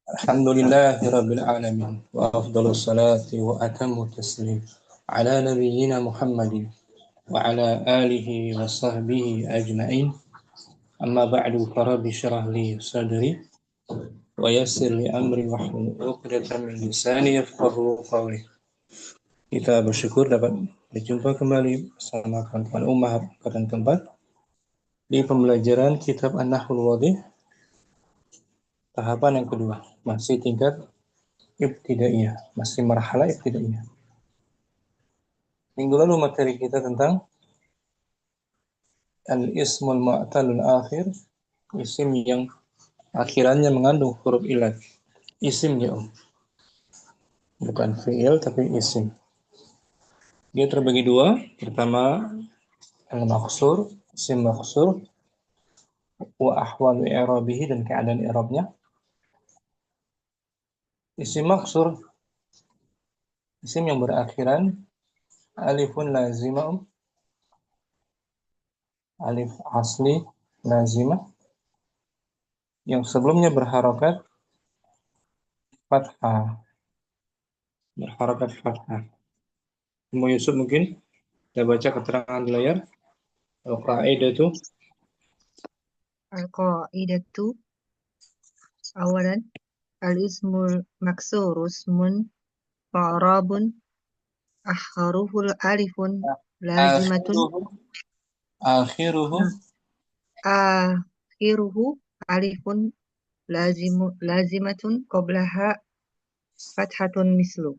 Alhamdulillahi Rabbil Alamin wa afdalus salati wa atammu taslim ala nabiyyina Muhammadin wa ala alihi wa sahbihi ajma'in amma ba'du farabbi syrah li sadri wa yassir li amri wahlul 'uqdatam min lisani yafqahu qawli. Kita bersyukur dapat berjumpa kembali bersama kawan-kawan ummah pada tempat di pembelajaran kitab An-Nahwul Wadih tahapan yang kedua, masih tingkat ibtidaiyah, masih marhalah ibtidaiyah. Minggu lalu materi kita tentang al-ismul mu'talul akhir, isim yang akhirannya mengandung huruf ilat. Isimnya bukan fi'il tapi isim. Dia terbagi dua. Pertama al-maqsur, isim maqsur, wa ahwalu i'rabihi, dan keadaan i'rabnya. Isim maqsur, isim yang berakhiran alifun lazimah, alif asli lazimah, yang sebelumnya berharokat fathah, berharokat fathah. Mau Yusuf mungkin kita baca keterangan di layar. Al-qa'idatu Al-qa'idatu awalan al-ismul maksur ismun fa'rabun akharuhul alifun lazimatun akhiruhu akhiruhu alifun lazimatun qablaha fathatun mislu.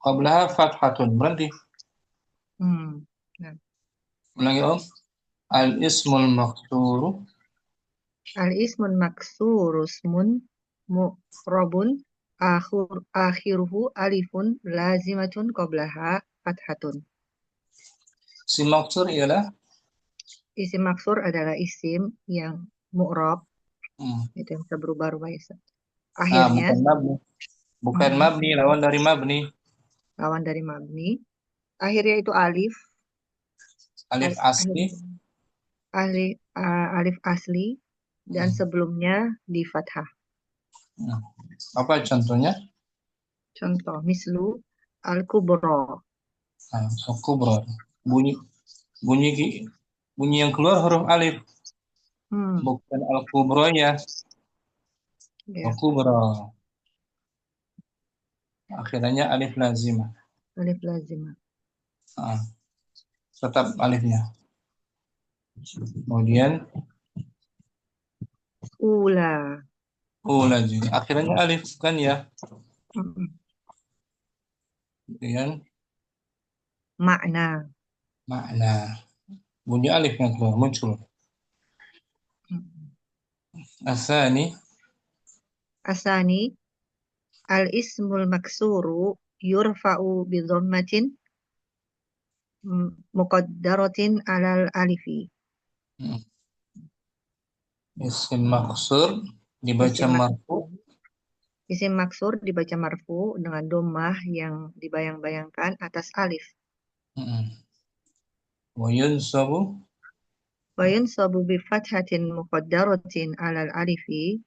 qablaha fathatun. Berhenti. Nah. Ulangi Om. Al-ismul maksuru Al-ismul maksur ismun mu'rabun akhiruhu alifun lazimatun qablaha fathatun. Si maksur ialah Isim maksur adalah isim yang mu'rab, itu yang bisa berubah-ubah ya. Akhirnya bukan mabni. Bukan mabni, lawan dari mabni. Lawan dari mabni. Akhirnya itu alif. Alif asli. Alif asli dan sebelumnya di fathah. Apa contohnya? Contoh mislu al-kubra. Al-kubra. Bunyi yang keluar huruf alif. Bukan al-kubra ya. Al-kubra. Akhirnya alif lazimah. Alif lazimah. Tetap alifnya. Kemudian ula juga. Akhirnya alif kan ya. Kemudian makna. Bunyi alif yang keluar muncul. Asani al-ismul maksuru yurfa'u bi dhammatin muqaddaratin alal alifi. Isim maksur dibaca marfu. Isim maksur dibaca marfu dengan dhammah yang dibayang-bayangkan atas alif. Wa yunsabu bi fathatin muqaddaratin alal alifi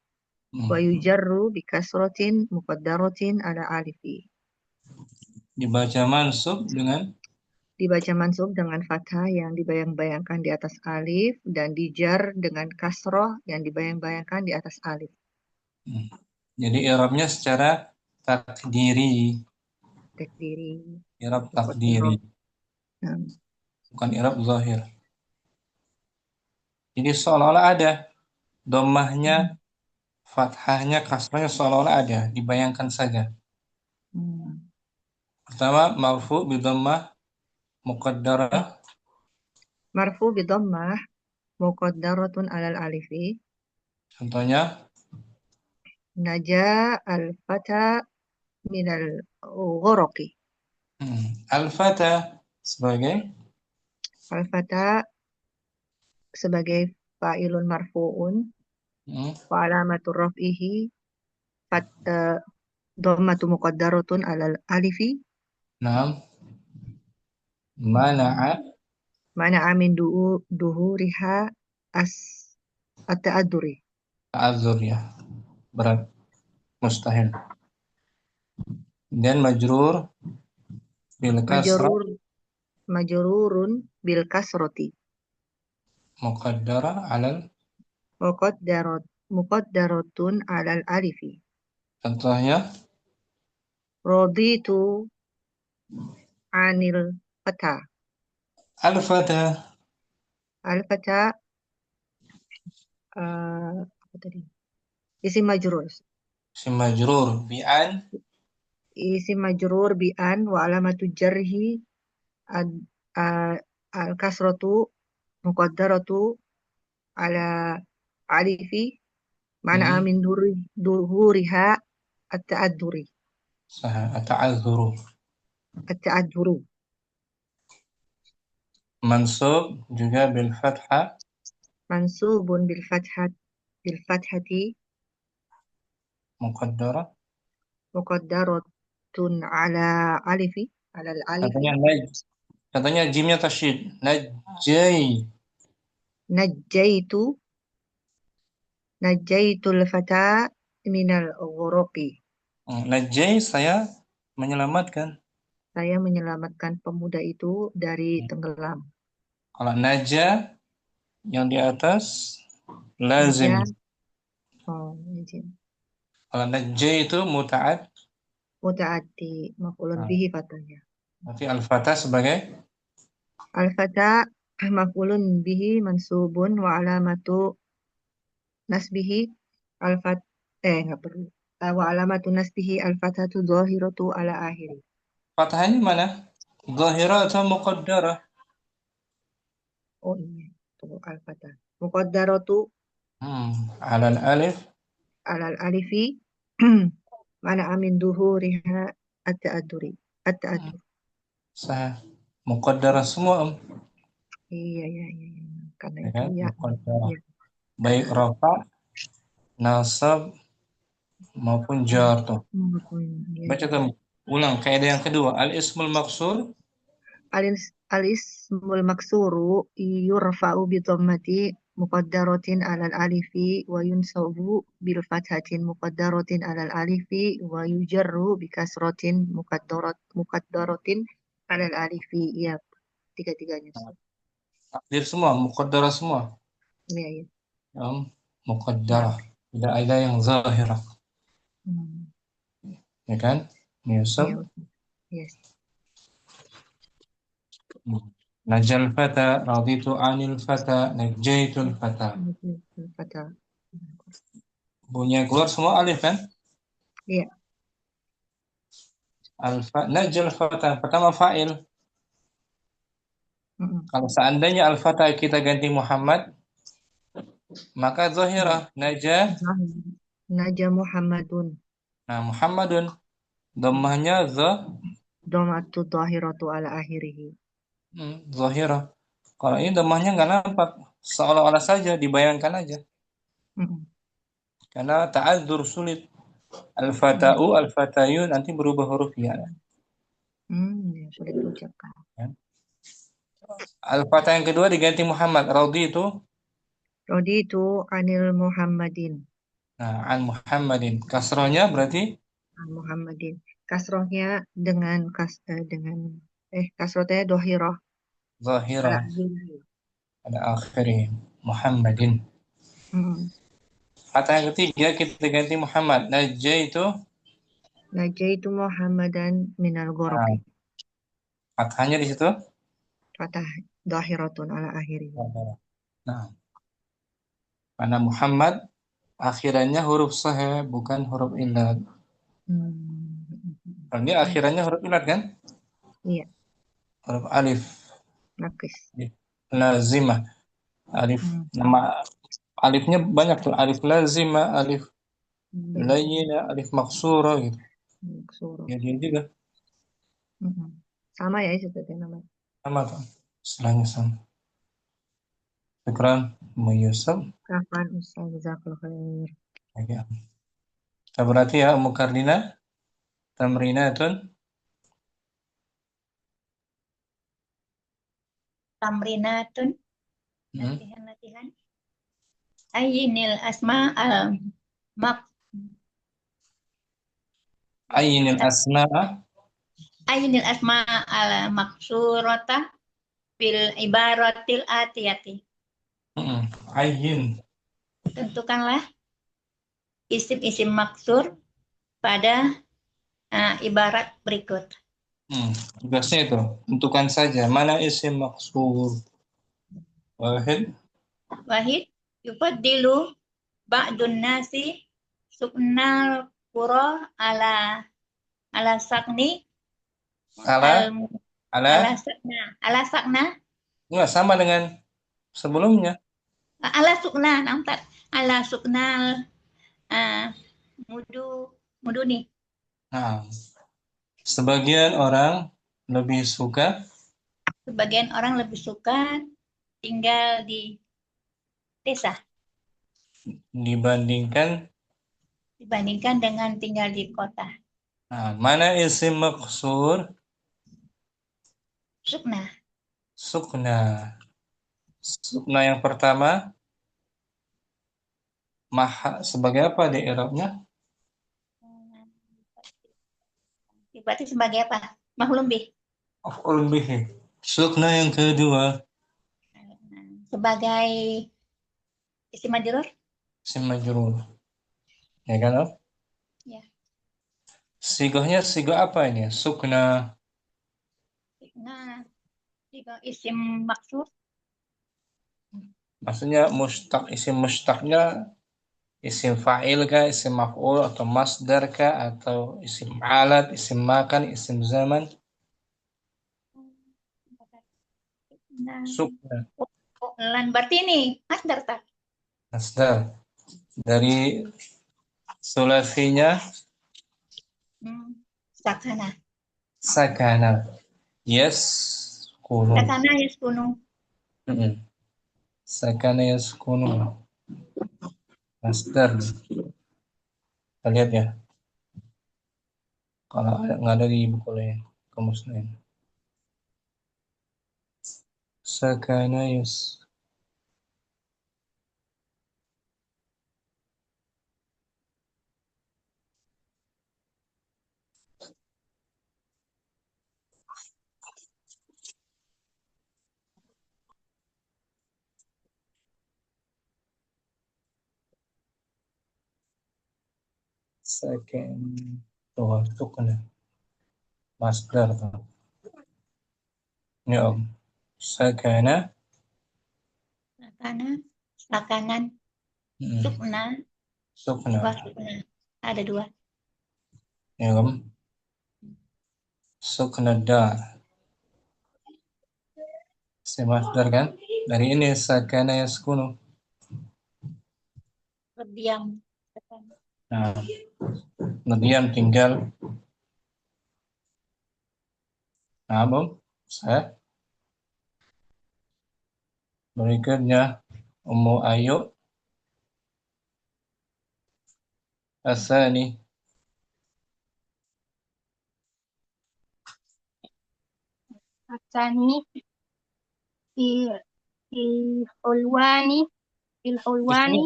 wa yujarru bi kasratin muqaddaratin ala alifi. Dibaca mansub dengan fathah yang dibayang-bayangkan di atas alif dan dijar dengan kasroh yang dibayang-bayangkan di atas alif. Jadi i'rabnya secara takdiri. I'rab takdiri. Bukan i'rab zahir. Jadi seolah-olah ada dhammahnya, fathahnya, kasrahnya seolah-olah ada, dibayangkan saja. Pertama, marfu bi dhammah muqaddarah. Marfu bi dhammah muqaddaratun alal alifi. Contohnya Naja al-fata minal ghoroki. Al-fata sebagai fa'ilun marfu'un wa alamatur raf'ihi dhammatu muqaddaratun alal alifi. Mana'a min duhuriha at-ta'adzuri. Ta'adzur ya. berat, mustahil. Dan majrur bil kasrah Majrur, majrurun bil kasroti. muqaddara alal. Muqaddarat, muqaddaratun alal alifi. Contohnya Raditu anil fata. al-fata Al fata apa tadi? Isim majrur. si majrur bi an Isim majrur bi an wa alamatu jarhi ad, a- al kasratu muqaddaratu ala alifi mana amin duhuriha at-ta'adduri. sah ata'adzuru. At-ta'adduru. Mansub juga bil fathah Mansubun bil fathati muqaddara. muqaddaratun ala alifi ala alifi. Katanya katanya jimnya tasyid. Najjai. Najjaitu najjaitul fata minal ghuruqi. Najjai saya menyelamatkan. Saya menyelamatkan pemuda itu dari tenggelam. Kalau naja yang di atas lazim. Naja, oh, izin. Kalau najjai itu muta'ad. Mutaati maf'ulun Nah, bihi fatanya. nanti al-fatah sebagai Al-fata maf'ulun bihi mansubun wa alamatu nasbihi al-fat nggak perlu. Wa alamatu nasbihi al-fatatu dhahiratu ala akhiri. fathahnya mana? Zahira atau muqaddara? Oh iya, tuh al-fata. Muqaddaratu Alal alif. alal alifi mana amin duhuriha at-ta'adduri. At-ta'addur. Saya muqaddara semua, Iya, iya, iya, iya. Karena ya itu kan? ya. Muqaddara. Ya. Baik rafa, nasab maupun jar tuh. Ya, Baca ya. tuh, ulang kaidah yang kedua. Al ismul maksur Al-ismul maksuru yurfa'u bi dhammati muqaddaratin 'alal alifi wa yunsabu bil fathatin muqaddaratin 'alal alifi wa yujarru bi kasratin muqaddaratin 'alal alifi. Ya, tiga-tiganya. takdir semua, muqaddara semua. Ya, ya. Um, Nah. muqaddara. Tidak ada yang zahirah, Hmm. ya kan? Yusuf. Ya, Ustaz. Yes. Najal fata, raditu anil fata, najaitul fata. Fata. Bunyi yang keluar semua alif kan? Iya. Najal fata, pertama fa'il. Mm-mm. Kalau seandainya al-fata kita ganti Muhammad, maka zahirah. Najah. Zahir. Naja Muhammadun. Nah, Muhammadun. Dhammahnya Dhamatu dhahiratu ala akhirih. zahirah. Kalau ini dhammahnya nggak nampak. Seolah-olah saja, dibayangkan aja. Mm-mm. Karena ta'adzur sulit. Mm. Al-fata'u, al-fatayu nanti berubah huruf ya. Ya, sulit diucapkan. Al-fatah yang kedua diganti Muhammad. Radi itu Raditu anil Muhammadin. nah, an Muhammadin. Kasrohnya berarti An Muhammadin. Kasrohnya dengan kasrohnya dohiroh ala zahirah akhirih. pada akhirnya. Muhammadin. Mm. Kata yang ketiga kita ganti Muhammad. Najah itu Najaitu Muhammadan minal nah, goroki. fathahnya di situ. Fatah dohiratun ala akhirih. Nah, karena Muhammad akhirannya huruf sahih bukan huruf ilad. Kalau ini Ya, akhirannya huruf ilad kan? iya, Huruf alif. nakis. Lazimah. Alif. Hmm. Nama alifnya banyak tuh. Alif lazimah, alif Banyak. layyinah, alif maksura gitu. Suruh. Ya dia juga Sama ya seperti namanya. sama tuh. Istilahnya sama. Syukran, Yusuf. Kapan Ustaz Jazakallah khair. Ya. Kita berarti ya, Ummu Kardina, tamrinatun. Tamrinatun, Hmm. latihan-latihan. Ayinil asma al mak Ainil asma'a. Ainil asma al maksurata bil ibaratil atiyati. Ayin. Tentukanlah isim-isim maksur pada ibarat berikut. Tugasnya itu, tentukan saja mana isim maksur. Wahid. Wahid yufaddilu ba'dun nasi suknal qura ala sakni Ala, al ala, ala sakna enggak sama dengan sebelumnya. ala sukna nampak ala suknal mudu mudu nih. Nah, sebagian orang lebih suka Sebagian orang lebih suka tinggal di desa dibandingkan. dibandingkan dengan tinggal di kota. Nah, mana isim maksur? Sukna. Sukna. Sukna yang pertama, maha sebagai apa di i'rabnya? Berarti sebagai apa? Mahlum bih. Maf'ul bihi. Sukna yang kedua, Sebagai isim majrur. isim majrur. Ya kan, Om? Ya. Sigahnya sigah apa ini? Sukna. Nah, jika isim maksud Maksudnya isim mustaqnya isim fa'il kah, isim maf'ul atau masdar kah atau isim alat, isim makan, isim zaman? nah, Sukna. lan berarti ini masdar tak? Masdar. Dari sulasinya Sakana. sakana. Yes, kunu. Sakana yaskunu. Sakana yaskunu. Masdar. Kita lihat ya. Kalau nggak ada di buku lain, kamus lain. Sakana yas. Sakan. Tuh, sukna. Masdar tuh. Ini Om. Sakana. Sakana, sakanan, sukna, Sukna. wasukna. Ada dua. Ya Om. Sukna da. Si masdar kan? Dari ini sakana yaskunu. Berdiam. Nah, berdiam tinggal. Nah, Om. Saya. Berikutnya Ummu Ayu Asani. Asani fi fi hulwani fil Di sini hulwani.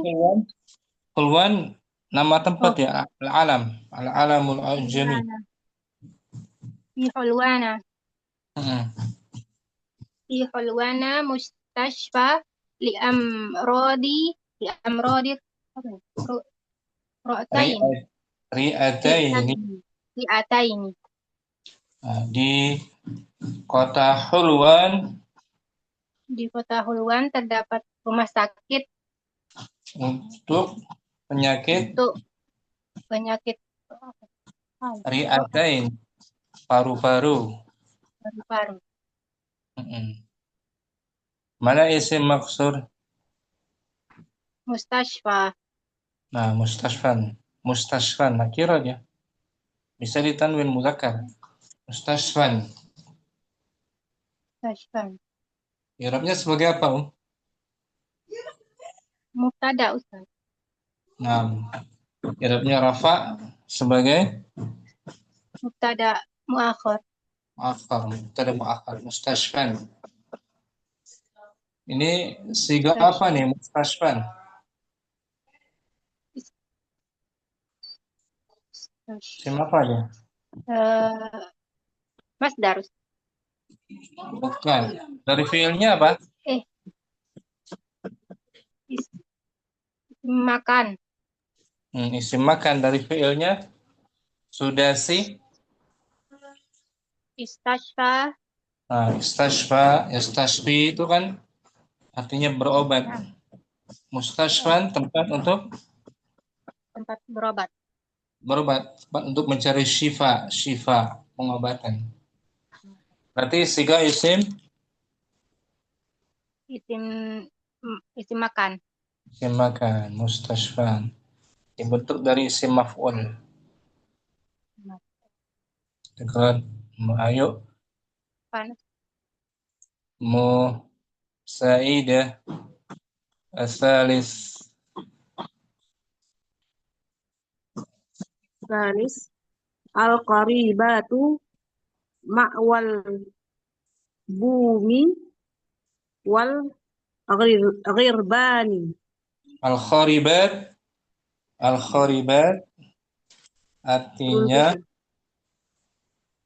Hulwan nama tempat Oh, ya, Al-Alam, Al-Alamul Ajami. fi hulwana Hmm. fi hulwana mustashfa li amrodi li amrodi apa ya? Ro'atain Ri'ataini. li'ataini Nah, di kota Hulwan di kota Hulwan terdapat rumah sakit untuk penyakit untuk penyakit Ri'atain, paru-paru. paru-paru. Mana isim maksur? Mustashfa. Nah, Mustashfan, nakira dia. Bisa ditanwin muzakkar. Mustashfan. I'rabnya sebagai apa, Om? Mubtada Ustaz. Nah, i'rabnya rafa sebagai Mubtada muakhir. mu'akhkhar, mubtada mu'akhkhar, mustashfan. Ini siga apa nih, mustashfan? Isim apa dia? Eh, masdar. Bukan. Dari fiilnya apa? Eh, is- makan. Isim makan dari fiilnya sudasi. Istashfa. Nah, istashfa, istashfi itu kan artinya berobat. Mustashfan tempat untuk Tempat berobat. berobat, tempat untuk mencari syifa, pengobatan. Berarti siga isim Isim isim makan. isim makan, mustashfan. Dibentuk dari isim maf'ul. Dengan ayo Makan. mu saidah asalis Salis al-qaribatu ma'wal bumi wal ghirbani. al-kharibat. Al-kharibat artinya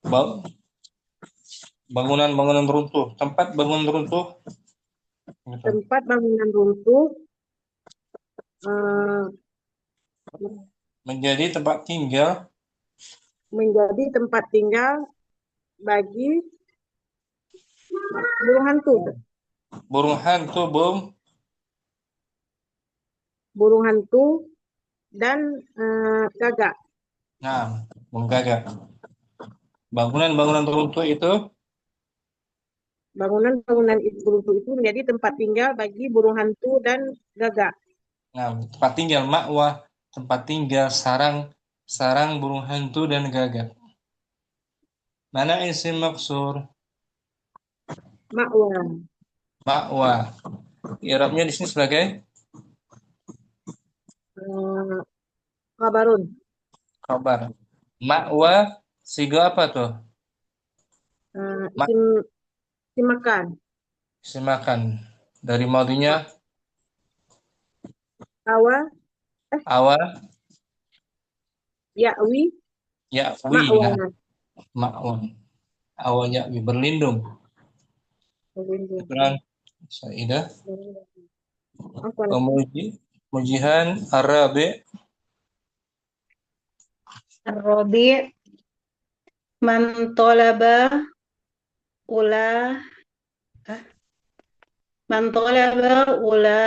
Runtuh. bangunan-bangunan runtuh, tempat bangunan runtuh. Gitu. Tempat bangunan runtuh eh, Menjadi tempat tinggal menjadi tempat tinggal bagi burung hantu. burung hantu, Burung hantu dan gagak. nah, burung gagak. Bangunan-bangunan runtuh itu Bangunan-bangunan runtuh itu menjadi tempat tinggal bagi burung hantu dan gagak. nah, tempat tinggal ma'wa, tempat tinggal sarang burung hantu dan gagak. Mana isim maksur? Ma'wa. Ma'wa. I'rabnya di sini sebagai Eh, kabarun. kabar. Ma'wa siga apa tuh? Ma Isim, isim makan. isim makan. Dari maudinya Awa, awa ya'wi, ya'wi. ma'wa. Nah, ma'wa. Awa ya'wi berlindung. Syukran. Saidah. Apa? Mujihan Arabi. Ar-Rabi' man talaba ula man talaba ula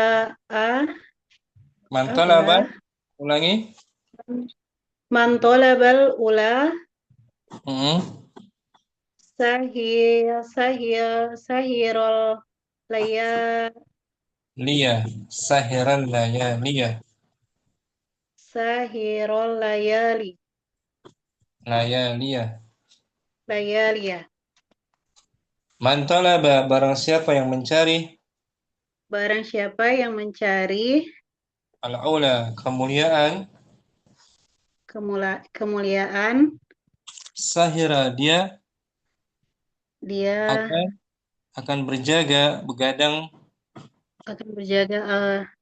Mantalaba. Ulangi. man talabal ula Hmm. sahirul laya Lia. Sahiran layaliya. sahirul Layaliya. layaliya. Mantalaba barang siapa yang mencari Barang siapa yang mencari al-ula kemuliaan, kemuliaan, sahira dia dia akan berjaga begadang akan berjaga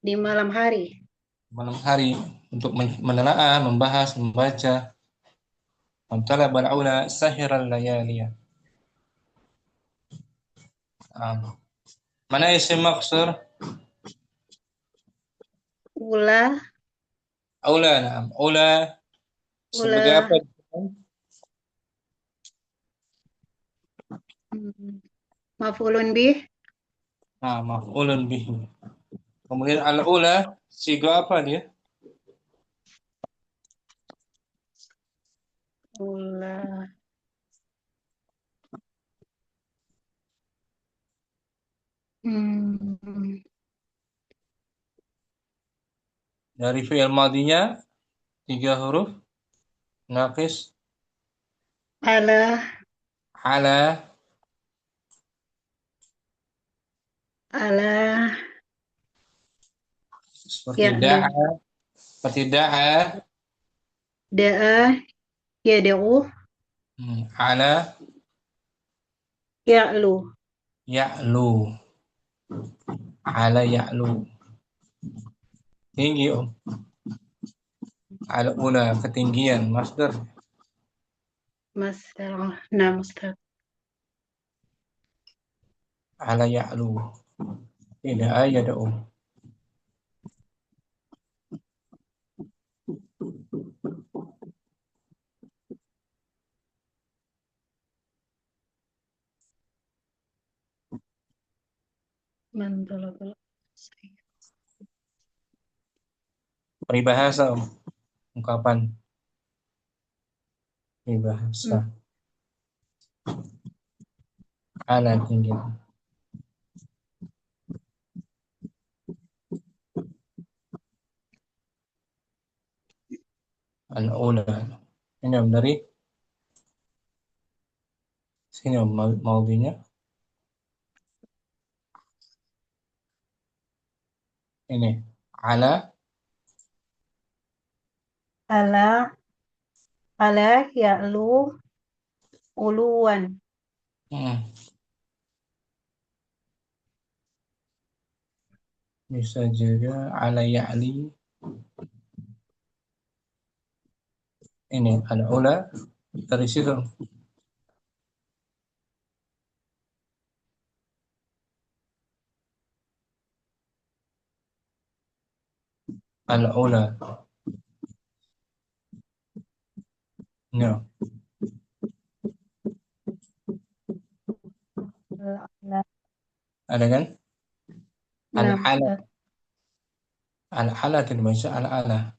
di malam hari. malam hari untuk menelaah, membahas, membaca. Mantalaba al-ula sahiran layaliya. Mana isim maksur? Ula, Aula, na'am. Aula sebagai ula, apa? maf'ulun bih, Nah, maf'ulun bihi. Kemudian al-ula siga apa dia? ula, hmm, Dari fi'il madinya 3 huruf naqis ala, ala ala, seperti ya'lu, da'a da'a, yad'u, ala ya'lu, ya'lu ala ya'lu tinggi om Al-ula, ketinggian. Masdar. Masdar. Nah, Ustaz. Ala ya'lu. Tidak ayada'u. Mandalabal. Peribahasa, ungkapan. Peribahasa. Ala tinggi. Al-ula. Ini Om dari sini Om maudinya. Ini ala Ala ya'lu uluwan. Bisa juga ala ya'li. Ini al-ula dari situ. Al-ula. No. Ada kan? Nah, Al-ala. Ustaz. Al-ala tidak bisa al-ala.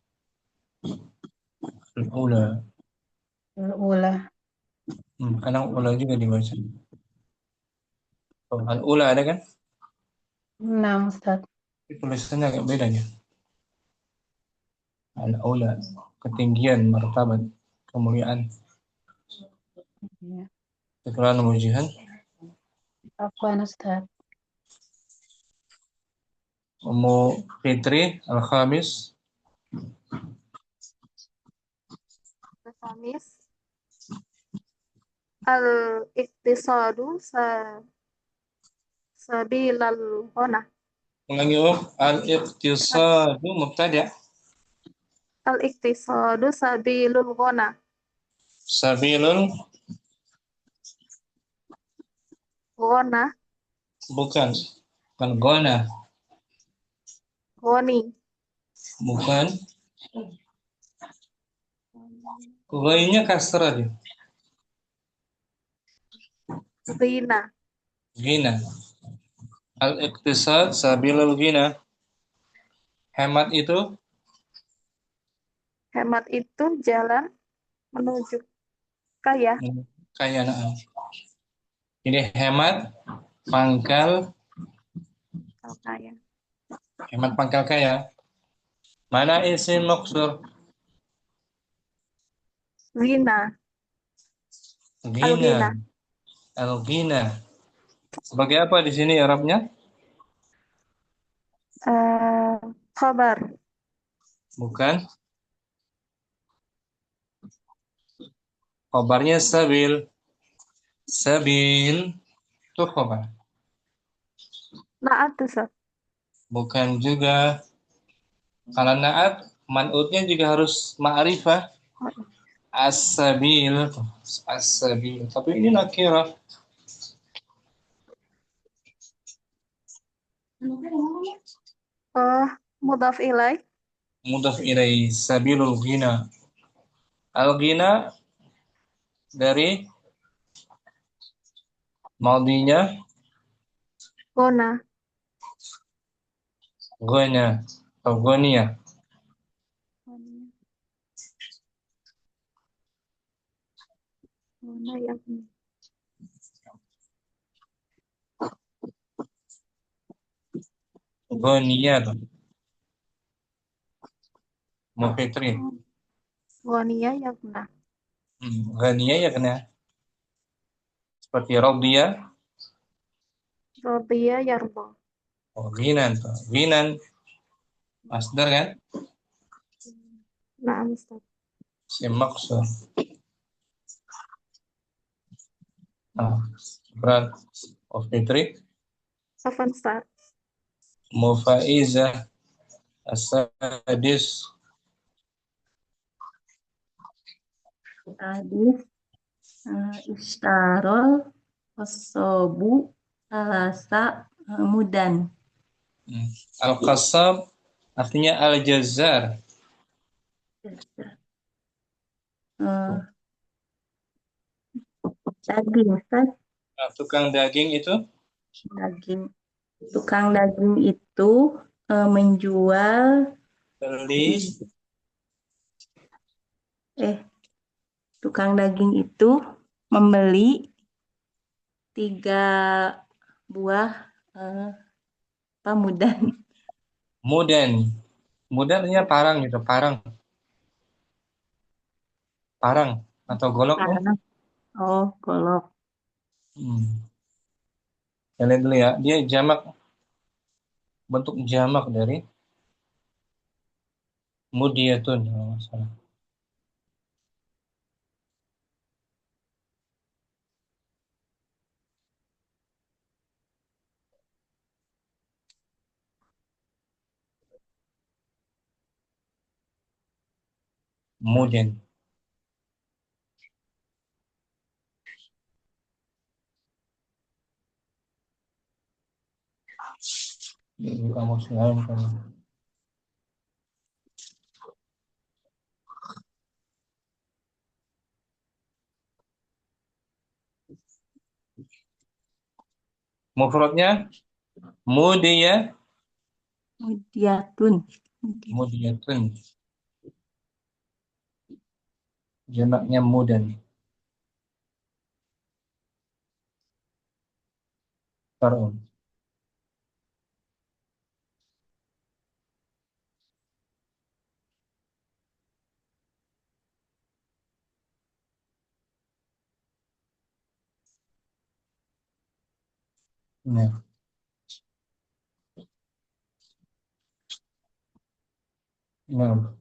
Al-ula. Al-ula. Kadang ula juga dibaca. Oh, al-ula ada kan? Nah, Ustaz. Tulisannya agak beda ya. Al-ula, ketinggian, martabat, kemuliaan. Ya. Setelah mujihan. Afwan, Ustaz. Ummu Fitri al-khamis. Al-khamis al-iqtisadu sabilal ghana. Ulangi al-iqtisadu mubtada. Al-iqtisadu sabilul ghana. Sabilul Ghana. bukan gona. Ghani. Bukan. Ghainya kasrah dia. Ghina. Ghina. Al-iqtisad sabilul ghina. Hemat itu Jalan menuju kaya. Kaya. Jadi hemat pangkal Kaya. Hemat pangkal kaya. Mana isim maksur? Ghina. Ghina. Al-ghina. Sebagai apa di sini Arabnya? Khabar. Bukan. Khabarnya sabil. Sabil itu khabar. Naat tuh, Sir. Bukan juga. Kalau naat, man'utnya juga harus ma'rifah. As-sabil. As-sabil. Tapi ini nakirah. Mudhaf ilaih. Mudhaf ilaih. Sabilul ghina. Al-ghina dari maudinya Ghona. ghana atau ghonia. Ghona ya. Ghonia tuh. Mufitri. Ghonia ya benar. Ghania ya kena. Seperti Rabia. Radiya yarda. Oh, ghinan tuh. Ghinan. Masdar kan? Naam, Ustaz. Si maksud. Berat. Mufitri. Afan, Ustaz. Mufaizah. As-sadis. Hadis istarol wasobu salasa mudan. Al-Qassam artinya Al-Jazzar. Daging, Ustaz. Nah, tukang daging itu Daging. Tukang daging itu menjual beli tukang daging itu membeli 3 buah mudan. mudan. Mudan artinya parang gitu, parang atau golok ya. Oh, golok. Kita lihat dulu ya, dia jamak, bentuk jamak dari mudiyatun kalau nggak salah. Mudan. Ini kamus lain kan. Mufradnya Mudiyatun. mudiyatun. Jamaknya mudan. Farun. Nah. Nah.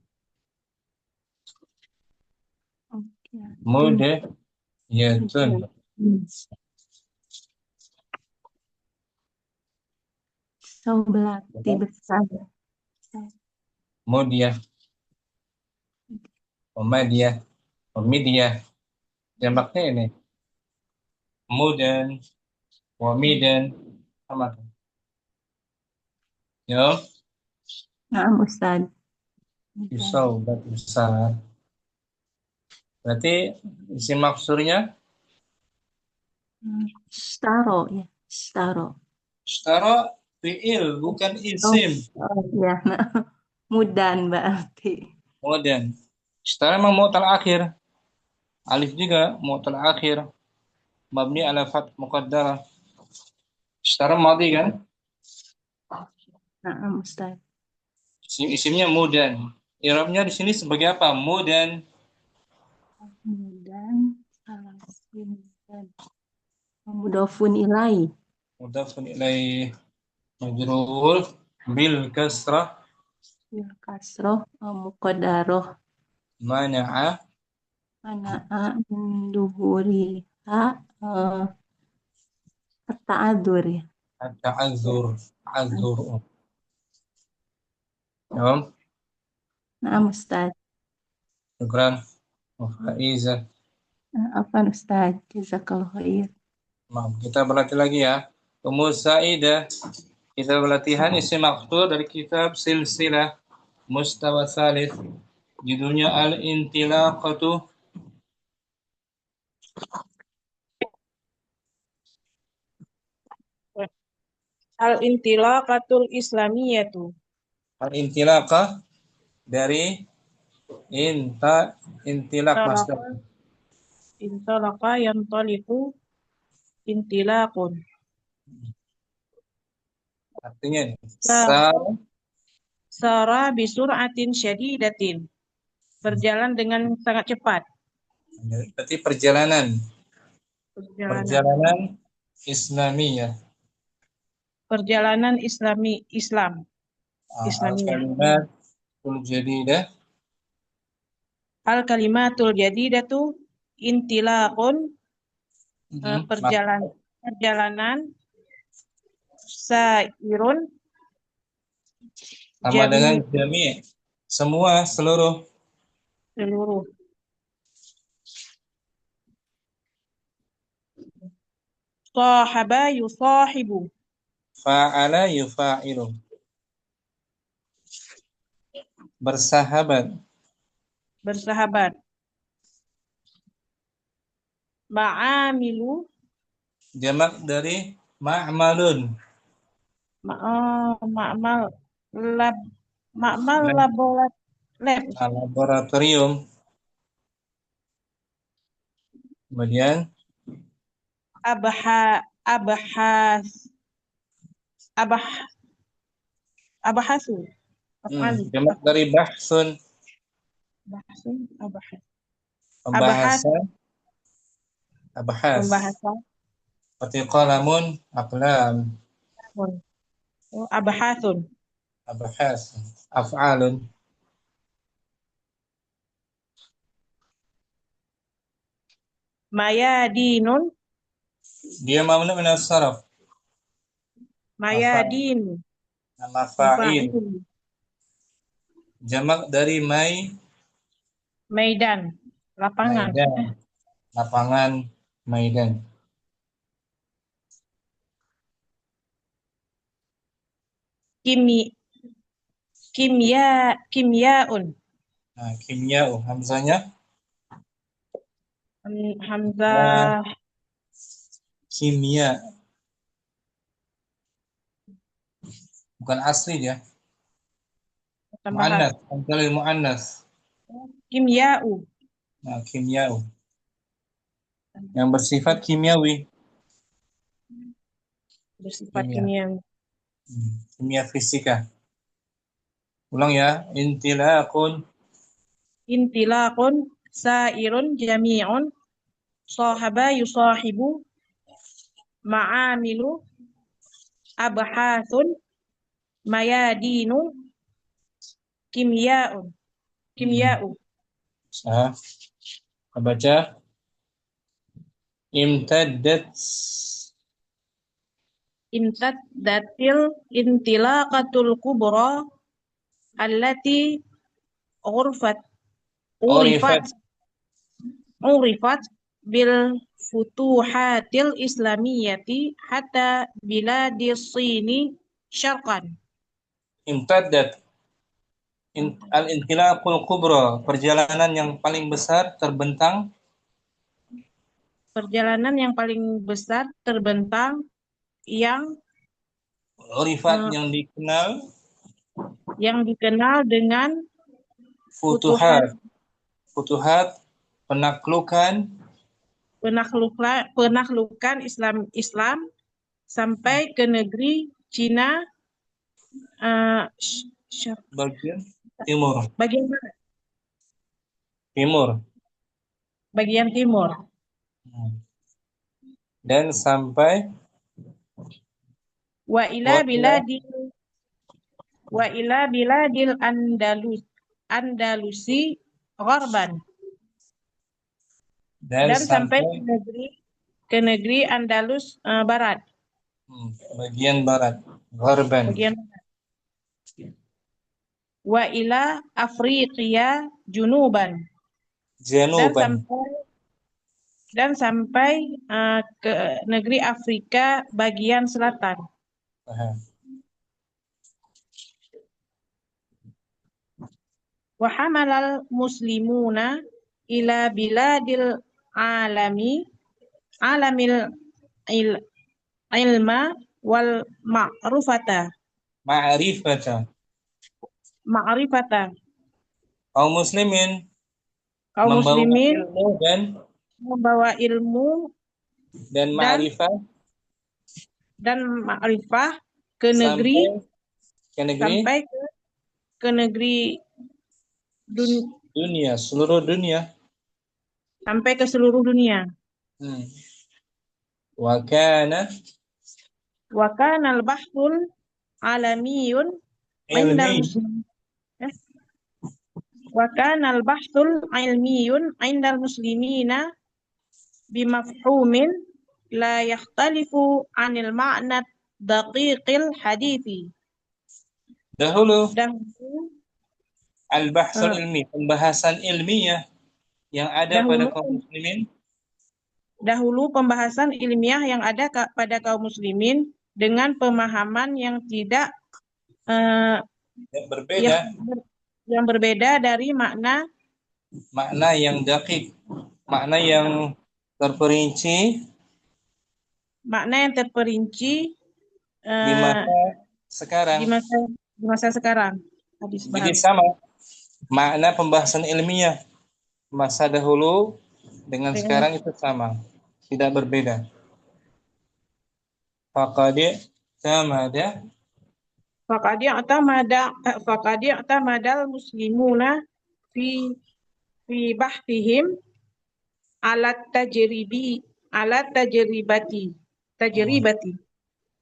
Mudiyatun. Sobelati besar. Mudiyah. Midiyah. Jamaknya ini. Mudan. Wamidan. Sama tuh. Ya. Nah, Ustaz. Pisau besar. Berarti isi maksurnya Staro ya. Staro. Staro fi'il bukan isim. Ya. Mudan berarti. Mudan. Staro memang mu'tal akhir. Alif juga mu'tal akhir. Mabni ala fath muqaddarah. Staro madhi kan? Nah, Ustaz. Isimnya mudan. I'rabnya di sini sebagai apa? Mudan. Mudan. Mudofun ilai. Mudafun ilai majrur bil kasrah. Bil kasroh muqaddaroh. Mana'a Min duhuriha ta'adzur ya. at-ta'azzur. Azur. Ya. Nah, Ustaz. Syukran. Faiza. Apa Ustaz? Jazakallahu khair. Maaf, kita berlatih lagi ya. Musaidah. Kita berlatihan isim maqtur dari kitab Silsilah Mustawa Tsalits. Judulnya Al-Intilaqatu. Al-intilaqatul islamiyatu. Al-Intilaqah dari intilaq masdar. Intalaqa yantaliqu intilaqun. Artinya Sara bisur'atin syadidatin. Berjalan dengan sangat cepat. berarti perjalanan Islamiyah. Perjalanan Islam. Islamiyah. Al-kalimatul jadidah. Al-kalimatul jadidatu intilaqun. Perjalanan sairun Sama dengan jami', semua, seluruh. Sahaba yusahibu. Fa'ala yufa'ilu. Bersahabat. Bersahabat. Ma'amilu. Jamak dari ma'malun. Ma'mal lab. Ma'mal Lab. lab. Laboratorium. Kemudian abahasu. jamak dari bahsun. Bahsun abahas. Pembahasan. Abahas. Pembahasan. Seperti qalamun, aqlam. Abahasun. Abahas. Af'alun. Mayadinun. Dia mamnu min as-sarf. Mayadin. Nama fa'il. Mafa'il. Jamak dari Maidan. Lapangan. Maidan. Lapangan Maidan. Kimyaun. Nah, kimia, hamzanya Hamzah. kimia. Bukan asli dia. Tambahan. Muannas, hamzah muannas. Kimyau. Nah, kimia. Yang bersifat kimiawi. Bersifat Kimia. kimiawi. Kimia fisika. Ulang ya. Intilaqun. Intilaqun. Sairun jami'un. Sahaba yusahibu. Ma'amilu. Abhasun. Mayadinu. Kimya'un. Kimya'u. Nah, kita baca. Imtaddat. Imtaddatil intilaqatul kubra. Allati urifat bil futuhatil islamiyati hatta biladis sini syarqan. Imtaddat. Al-intilaqul kubra, perjalanan yang paling besar terbentang. Perjalanan yang paling besar terbentang yang Urifat yang dikenal dengan futuhat, penaklukan Islam sampai ke negeri Cina bagian timur. Bagian mana? Timur. Bagian timur. Dan sampai wa ila biladil Andalusi gharban. Dan sampai ke negeri Andalus barat. Bagian barat, gharban. Wa ila Afriqiya junuban. Dan sampai ke negeri Afrika bagian selatan. Wa hamalal muslimuna ila biladil alamil ilma wal ma'rifata. Kaum muslimin membawa ilmu dan ma'rifah ke negeri sampai ke negeri dunia, seluruh dunia. Sampai ke seluruh dunia. Wa kana al-bahthul alamiyun indal muslimin. Wa kana al-bahthul ilmiyun indal muslimina bimafhumin la yakhtalifu anil ma'na daqiqil hadithi. Dahulu al-bahthul ilmi, pembahasan ilmiah yang ada pada kaum muslimin dahulu pembahasan ilmiah yang ada pada kaum muslimin dengan pemahaman yang tidak Yang berbeda, yang berbeda dari makna makna yang dakik, makna yang terperinci di masa sekarang. di masa sekarang. Hadis Jadi paham. sama makna pembahasan ilmiah masa dahulu dengan sekarang itu sama, tidak berbeda. Faqad i'tamadal muslimuna fi bahtihim ala tajribati.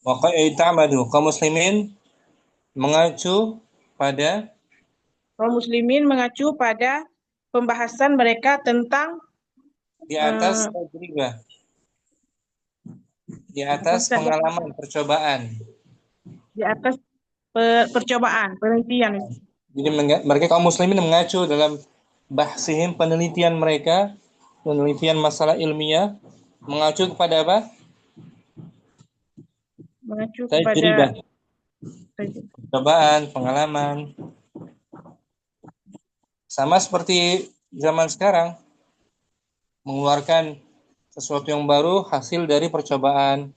Maka i'tamadu kaum muslimin mengacu pada pembahasan mereka tentang di atas tajribah, di atas pengalaman percobaan. Di atas percobaan, penelitian. Jadi mereka kaum muslimin mengacu dalam bahsihim, penelitian mereka, penelitian masalah ilmiah, mengacu kepada apa? Mengacu Tajribah. kepada Percobaan, pengalaman. Sama seperti zaman sekarang, mengeluarkan sesuatu yang baru hasil dari percobaan.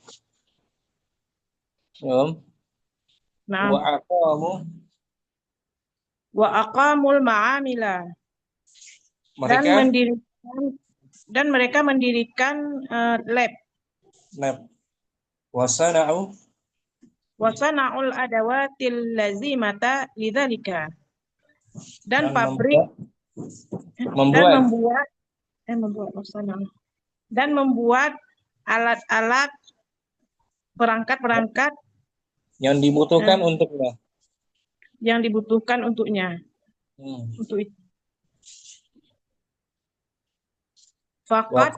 Wa aqamul ma'amila. Dan mereka mendirikan lab. Wasana'ul adawatil lazimata lidzalika. Dan pabrik membuat alat-alat perangkat-perangkat yang dibutuhkan untuknya. Untuk itu. Faqad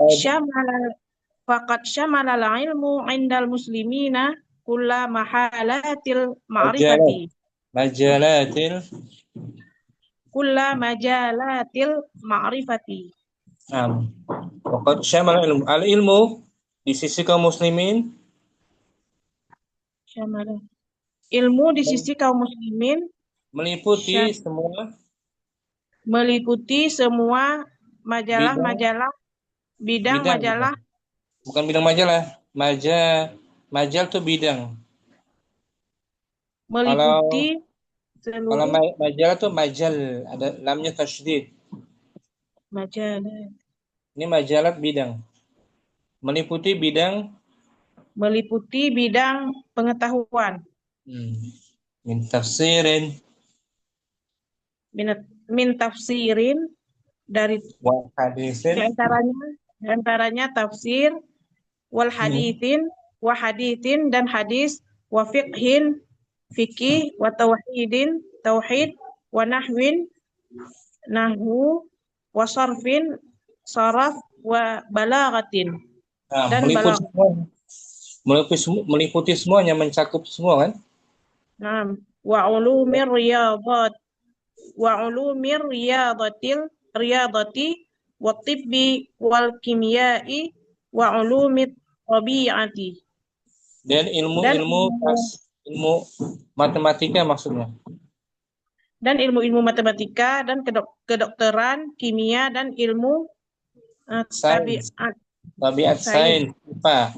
syamala al-ilmu 'indal muslimina kulla mahalatil ma'rifati. Majalatil ma'rifati. Faqad syamala al-ilmu di sisi kaum muslimin. Ilmu di sisi kaum muslimin meliputi semua majalah-majalah bidang majalah. Bukan bidang majalah, majal itu bidang. Meliputi kalau majalah itu majal, ada lamnya tasydid. Majalah. Ini majalah bidang. Meliputi bidang pengetahuan. Min tafsirin dari di antaranya tafsir wal haditsin dan hadis wa fiqhin fikih wa tauhid wa nahwu wa saraf wa balaghatin. Dan meliputi semuanya, mencakup semua kan? Wa ulumir riyadati wa tibbi wal kimiyai wa ulumit tabi'ati. Dan ilmu matematika maksudnya. Dan ilmu-ilmu matematika dan kedokteran, kimia dan ilmu tabiat sains, IPA.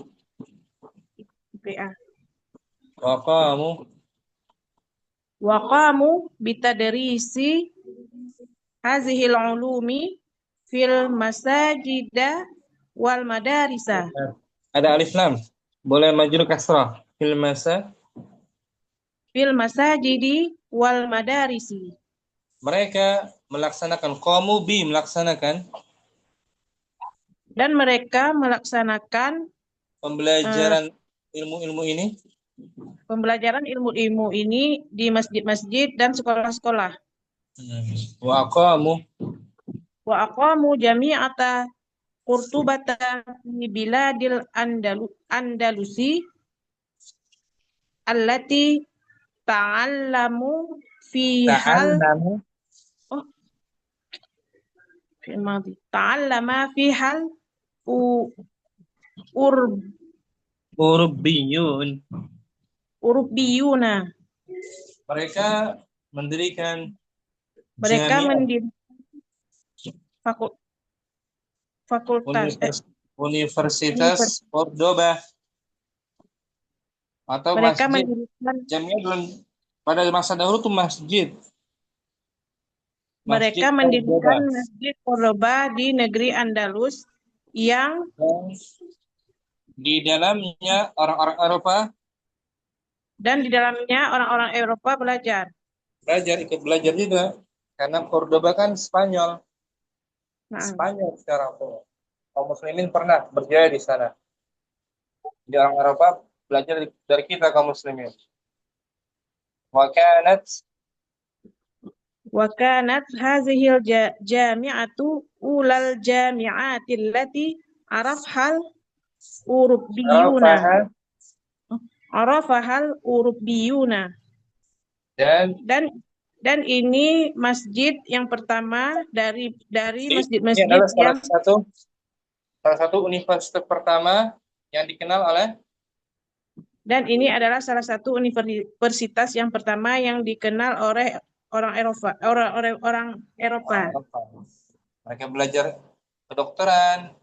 Waqamu bitadrisi hazihil ulumi fil masajida wal madarisa. Ada alif lam. Boleh maju kasrah. Fil masajidi wal madarisi. Mereka melaksanakan melaksanakan dan mereka melaksanakan pembelajaran ilmu-ilmu ini. Pembelajaran ilmu-ilmu ini di masjid-masjid dan sekolah-sekolah. Wa aqamu jami'ata qurtubata fi biladil Andalusi allati ta'allamu Urubiyuna. Mereka mendirikan Mereka jamiah, mendirikan fakultas. Universitas Cordoba atau Mereka masjid. mendirikan Jamiah pada masa dahulu itu masjid. Mereka Masjid mendirikan Cordoba. Masjid Cordoba di negeri Andalus yang Di dalamnya orang-orang Eropa dan di dalamnya orang-orang Eropa ikut belajar juga, karena Cordoba kan Spanyol. Spanyol sekarang tuh. Kaum muslimin pernah berjaya di sana. Jadi orang Eropa belajar dari kita kaum muslimin. Wakanat hazihil jami'atu ulal jami'ati allati arafahal urubiyuna. Dan ini masjid yang pertama dari masjid-masjid ini adalah yang salah satu universitas pertama yang dikenal oleh, dan ini adalah salah satu universitas yang pertama yang dikenal oleh orang Eropa. Mereka belajar kedokteran,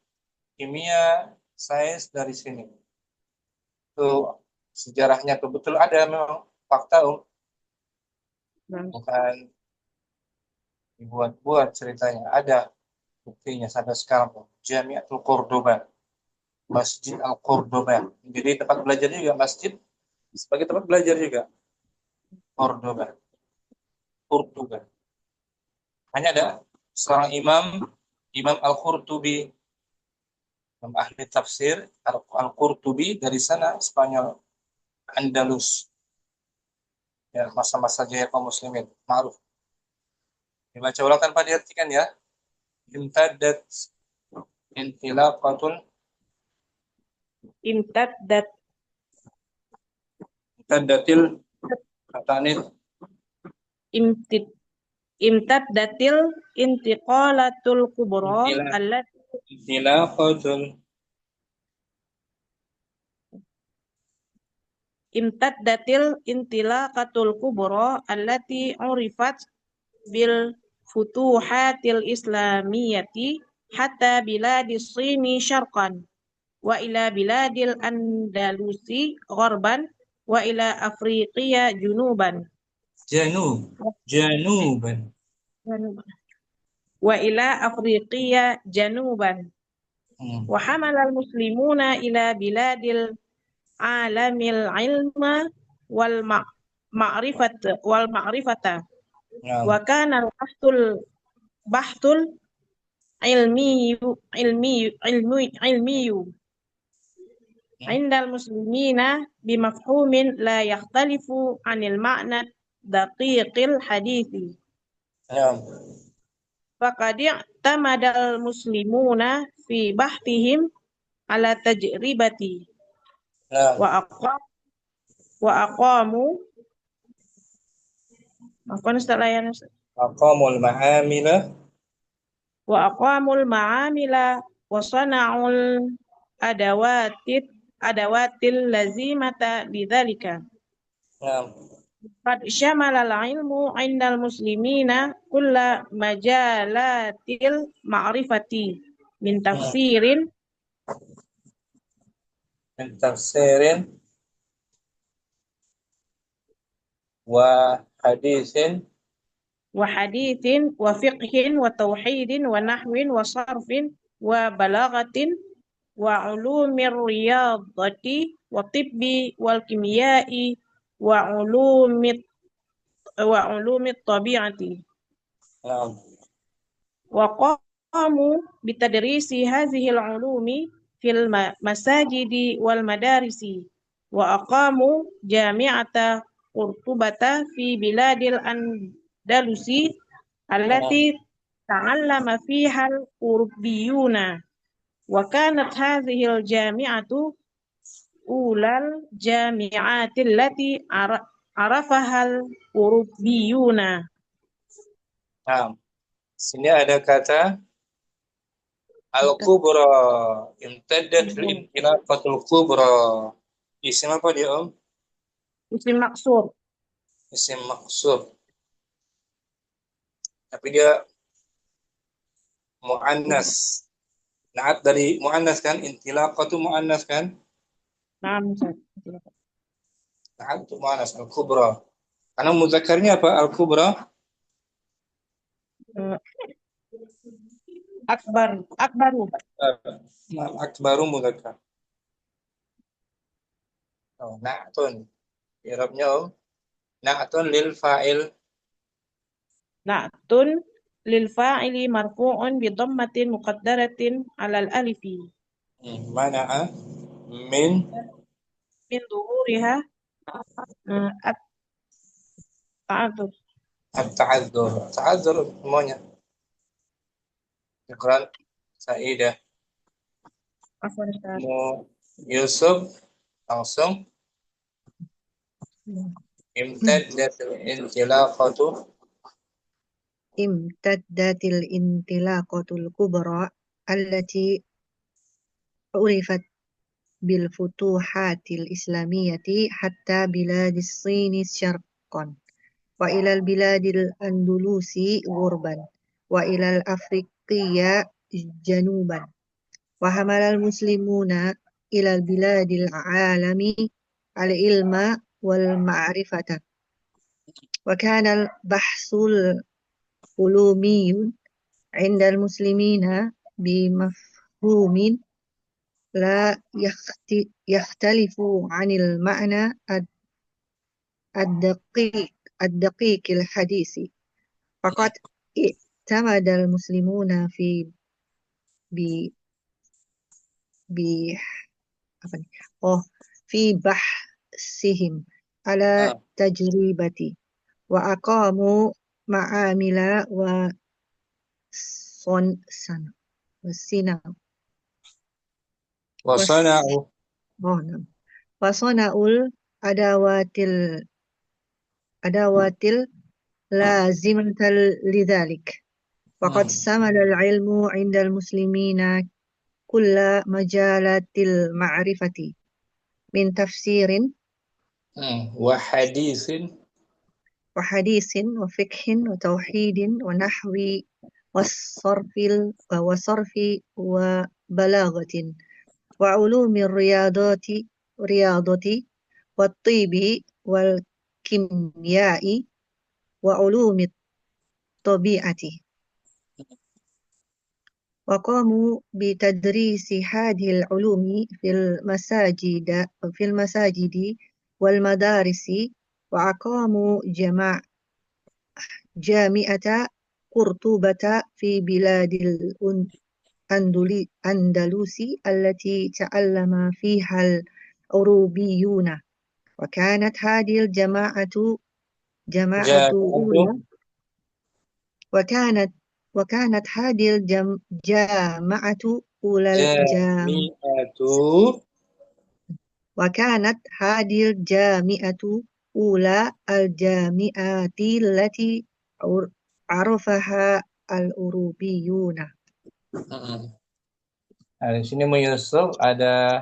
kimia, sains dari sini. Itu sejarahnya betul ada memang fakta, bukan dibuat-buat ceritanya. Ada buktinya sampai sekarang. Jamiatul Cordoba, Masjid Al-Cordoba. Jadi tempat belajar juga, masjid sebagai tempat belajar juga. Cordoba. Hanya ada seorang Imam Al-Qurtubi, ahli tafsir Al-Qurtubi dari sana, Spanyol, Andalus. Ya, masa-masa jaya kaum muslimin, ma'ruf. Dibaca ulang tanpa diartikan ya. Imtaddatil Imtaddatil intiqalatul kubra allati urifat bil futuhatil islamiyati hatta biladis Sini syarqan wa ila biladil Andalusi gharban wa ila Afriqiya januban wa ila Afriqiya januban wa hamalal muslimuna ila biladil alamil ilma wal ma'rifata wa kana al-bahtul ilmiyu indal muslimina bimafhumin la yakhtalifu anil ma'na daqiqil hadithi. Faqad i'tamadal muslimuna fi bahtihim ala tajribati wa aqamul ma'amila wa sana'ul adawatil lazimata bidzalika. Qad syamala al-ilmu 'indal muslimina kulla majalatil ma'rifati min tafsirin wa hadithin wa fiqhin wa tauhidin wa nahwin wa sarfin wa balaghatin wa ulumir riyadati wa tibbi wal kimiyai wa ulumit tabi'ati. Wa qamu bitadrisi hadhihi al-ulumi fil masajidi wal madarisi wa aqamu jami'ata Qurtubata fi biladil Andalusi allati ta'allama fiha al-Urubiyuna wa kanat hadhihi al-jami'atu ulal jami'ati allati arafaha al-Urubiyuna. Sini ada kata Al-Kubra. Imtaddat al-intilaqatul kubra. Isim apa dia, Om? Isim maksur. Isim maksur. Tapi dia mu'annas. Naat dari mu'annas kan? Intilaqatu mu'annas kan? Naam, Ustaz. Naat itu mu'annas. Al-Kubra. Karena muzakarnya apa? Al-Kubra. Eh, akbaru. Akbaru muzakar. Oh, na'atun. Irabnya, Om. Na'atun lil fa'il. Na'tun lil fa'ili marfu'un bi dhammatin muqaddaratin 'alal alifi Mana'a min min dhuhuriha at-ta'adzur. at-ta'adzur. Ta'adzur semuanya. Iqran, Saidah, Afwan, Ustaz. Yusuf, langsung. Imtaddatil intilaqatu. Imtaddatil intilaqatul kubra allati urifat bil futuhatil islamiyati hatta biladis Sini syarqan wa ilal biladil Andalusi ghurban wa ilal Afriqiya januban wa hamalal muslimuna ilal biladil alami al ilma wal ma'rifata wa kana al bahsul ulumiyun 'inda al muslimina bimafhumin la yakhtalifu 'anil ma'na الدقيق الحديث فقد اعتمد المسلمون ب ب في بحثهم على تجربة وأقاموا معامل وصنعوا الأدوات اللازمة لذلك وقد شمل العلم عند المسلمين كل مجالات المعرفة من تفسير وحديث وفقه وتوحيد ونحو وصرف وبلاغة وعلوم الرياضة والطب والكيمياء وعلوم الطبيعة وقاموا بتدريس هذه العلوم في المساجد والمدارس وأقاموا جامعة قرطبة في بلاد الأندلس التي تعلم فيها الأوروبيون وكانت هذه الجماعة أولى وكانت هذه الجامعة أولى الجامعات التي عرفها الأوروبيون. Nah, di sini Yusuf ada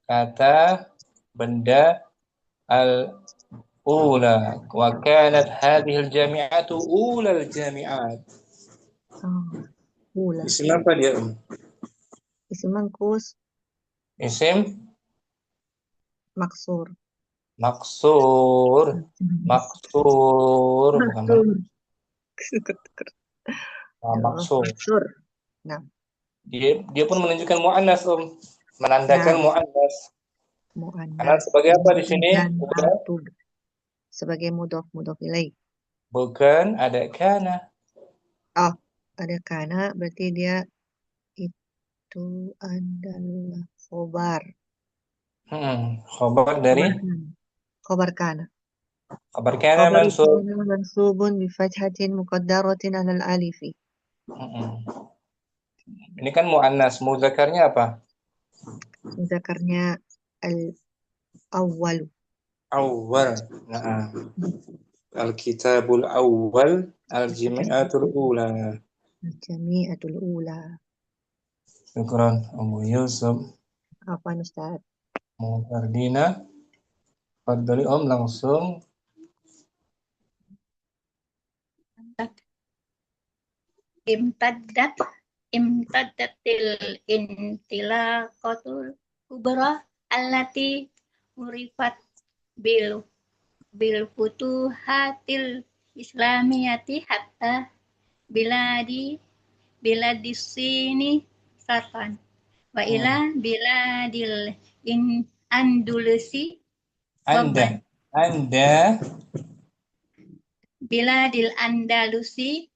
kata benda al-ula wa kanat hadhihi al-jami'atu ula al-jami'at. Ula. Isim apa dia? Isim mangkus. Isim maksur. Maksur bukan maksur. Nah. Dia pun menunjukkan muannas, menandakan muannas. Karena Muannas. sebagai apa di sini? Sebagai mudhof ilaih. Bukan ada kana. Oh, ada kana berarti dia itu adalah khobar. Khobar dari khobar kana. Khobar kana mansubun bi fathatin muqaddaratin 'alal alifi. Ini kan muannas, muzakarnya apa? Muzakarnya al-awwal. Nah. Al-kitabul awwal, al-jami'atul ula. Al-jami'atul ula. Syukran Abu Yusuf. Afwan Ustaz. Mau Fardina. Fadli Om langsung. Imtaddatil intilaqatul kubra allati urifat bil futuhatil islamiyati hatta biladis sini sarfan wa ila biladil Andalusi Anda. biladil Andalusi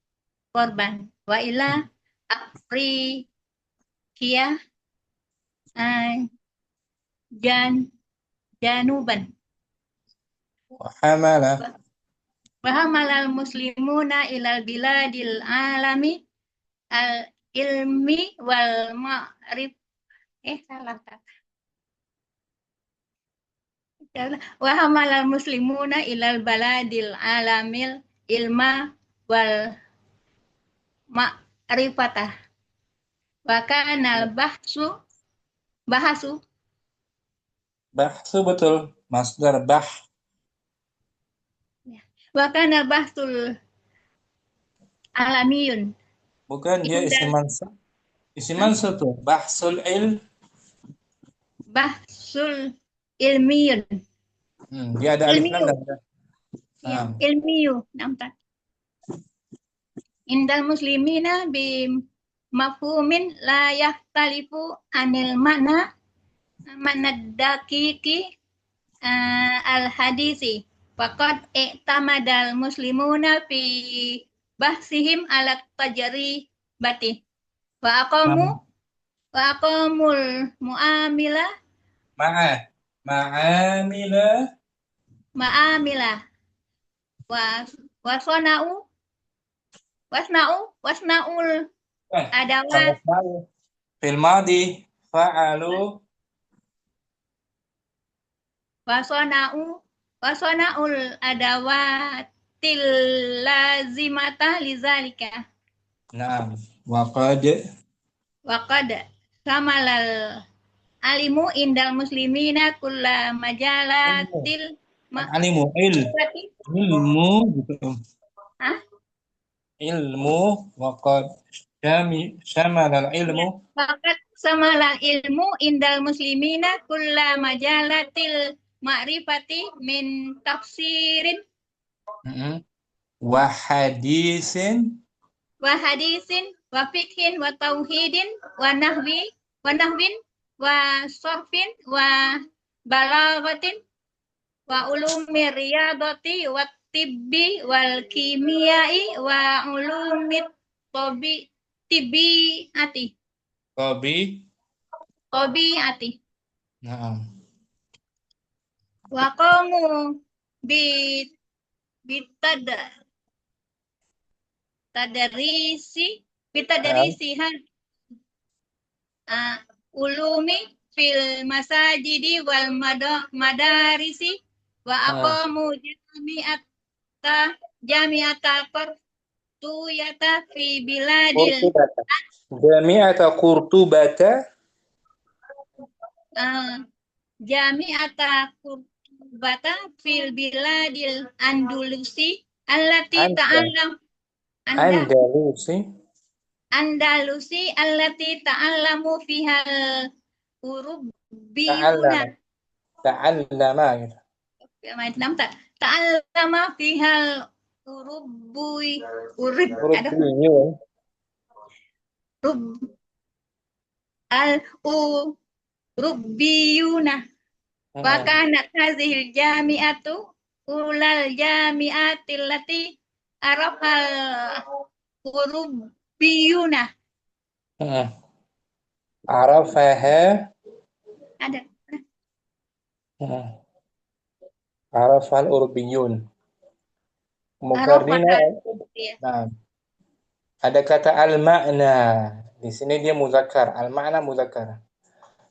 korban wa ila Afrikia januban Hamala. wa hamalal muslimuna ilal biladil alami al ilmi wal ma'rif salah wa hamalal muslimuna ilal baladil alamil ilma wal ma'rifatah wa kanal bahasu Bahsu betul. Masdar bah. wa kanal bahsul alamiyun Bukan dia isim mansub. Isim mansub tuh. Bahsul bahsul ilmiyun dia ada alif lam ilmiyu dan ya ilmiyu nampak indal muslimina bi mafhumin la yahtalifu anil makna dakiki al hadisi faqad i'tamadal muslimuna fi bahsihim ala tajribati wa aqamul muamila ma'amila wa wasnaul adawat fil madi fa'alu wasnaul adawatil lazimata lizalika. Naam. Waqad Samalal alimu indal muslimina kulla majalatil alimu ilmu gitu. Ilmu waqad syamalal ilmu Waqad samalal ilmu indal muslimina kulla majalatil ma'rifati min tafsirin wa hadisin wa fiqhin wa tauhidin wa nahwin wa sorfin wa balaghatin wa ulumi riyadati wa tibbi wal kimiyai wa ulumit tabiati. Naam. Wa qamu bitadarisihan ulumi fil masajidi wal madarisi wa aqamu jami'ata qurtuyata fi biladil jami'ata qurtubata jami'ata qurtubata fil biladil Andalusi allati ta'allam Andalusi allati ta'allamu fihal urubiyuna ta'allama fihal urubiyuna wa kanat hazihil jami'atu ulal jami'atil lati arafal urubiyuna arafaha ada arafal urbiyun. Mufardina. Nah, ada kata al-ma'na. Di sini dia muzakkar. Al-ma'na muzakkar.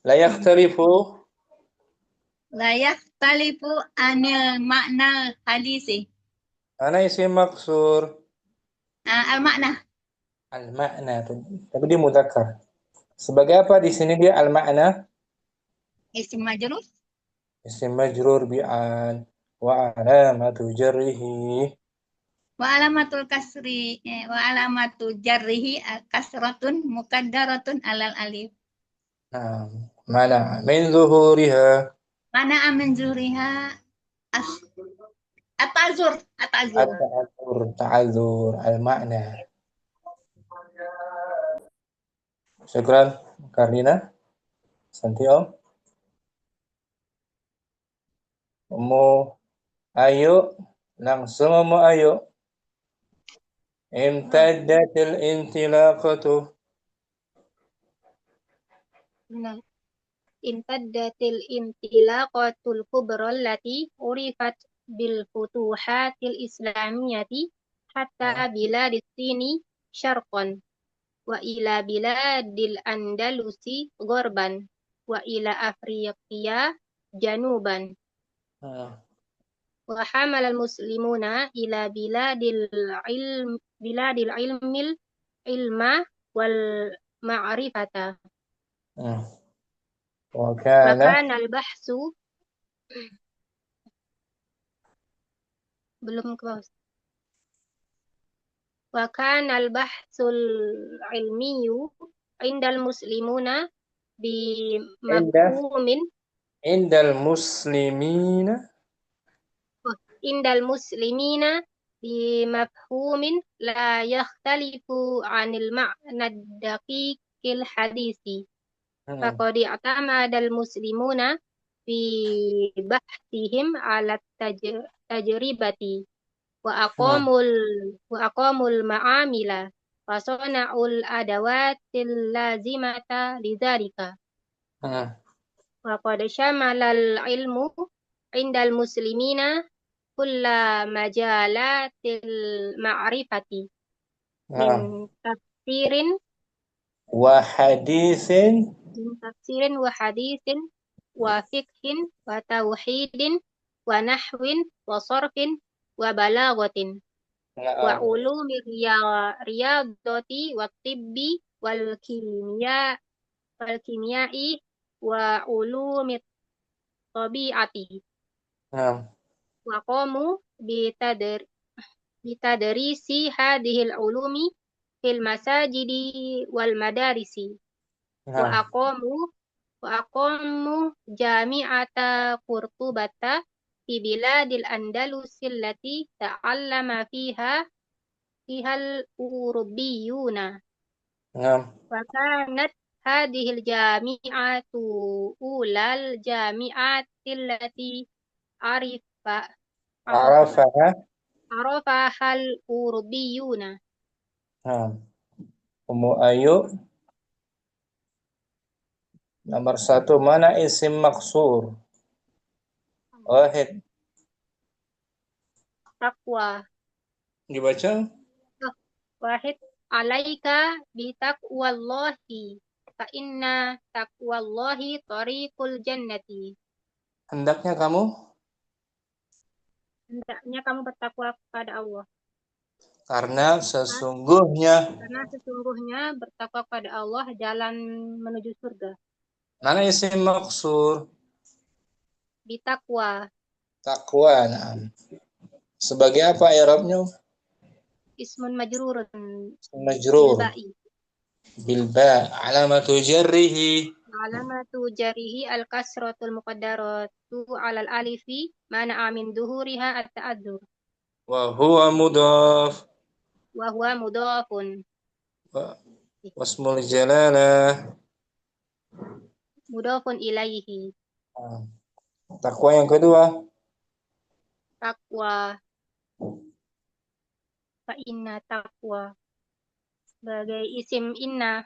La yakhtalifu anil makna hadisi. Ana isim maksur. Al-makna. Al-makna. Tapi dia muzakkar. Sebagai apa di sini dia al-ma'na? Isim majrur. Isim majrur bi'an wa alamatu jarrihi. Wa alamatul kasri wa alamatu jarrihi kasratun muqaddaratun alal alif. Nah, mana min zuhuriha Mana amin zuriha atazur. at-ta'adzur al-ma'na. Syukran Karina. Santio. Ayo langsung ayo. Imtaddatil intilaqatu. Nah, imtaddatil intilaqatul kubra allati urifat bil futuhatil islamiyati hatta biladis sini syarqan wa ila biladil andalusi gharban wa ila afriqiya januban wa hamala al muslimuna ila biladil ilmil ilma wal ma'rifata Wa wa kana kana al bahsu belum ke bawah. Wa kana al bahsul ilmiyu indal muslimuna bi mafhumin indal muslimina indal muslimina bi mafhumin la yakhtalifu anil ma'na daqiqil hadisi. Faqad i'tamada al muslimuna fi bahthihim ala tajribati wa aqamul ma'amila wa sana'ul adawatil lazimata lidzalika. Wa qad shamala al ilmu indal muslimina kulla majalatil ma'rifati min tafsirin wa hadithin wa fiqhin wa tauhidin wa nahwin wa sarfin wa balaghatin wa ulumi riyadati wa tibbi wal kimiyai wa ulumi tabi'ati wa qamu bitadrisi hadhil ulumi fil masajidi wal madarisi wa aqamu jami'ata Qurtubata fi biladil Andalusi allati ta'allama fiha al-Urubbiyuna. Wa kanat hadhil jami'atu ulal jami'ati allati arafaha al-Urubbiyuna. Ayo nomor 1 mana isim maksur? Wahid. Taqwa. Dibaca? Wahid. Alaika bitaqwallahi fa inna taqwallahi tariqul jannati. Hendaknya kamu bertakwa kepada Allah. Karena sesungguhnya bertakwa kepada Allah jalan menuju surga. mana isim maksur? Bitaqwa. Takwa. Nah. Sebagai apa i'rabnya? Ismun majrurun. Majrur. Bilba. Alamatu jarrihi al-kasratul muqaddaratu 'alal alifi mana min duhuriha at-ta'adzur. Wa huwa mudhafun. Wasmul jalalah Mudhafun ilaihi. Takwa yang kedua. Takwa. Fa inna taqwa. Sebagai isim inna.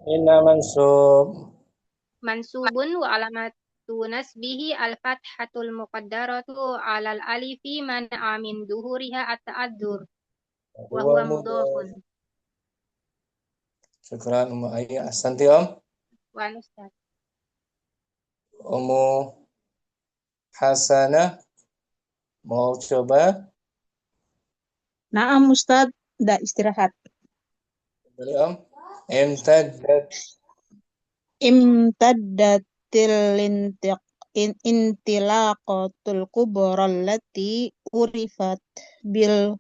Inna Mansubun wa alamatu nasbihi al-fathatul muqaddaratu 'alal alifi mana min duhuriha at-ta'adzur. Wa huwa mudhafun. Syukran Ummu Ayya. Ahsanti Om. Wa Ustaz. Ummu Hasanah mau coba? Naam Ustaz, udah istirahat. Boleh Om. Imtaddat imtaddatil intilaqatul kubra allati urifat bil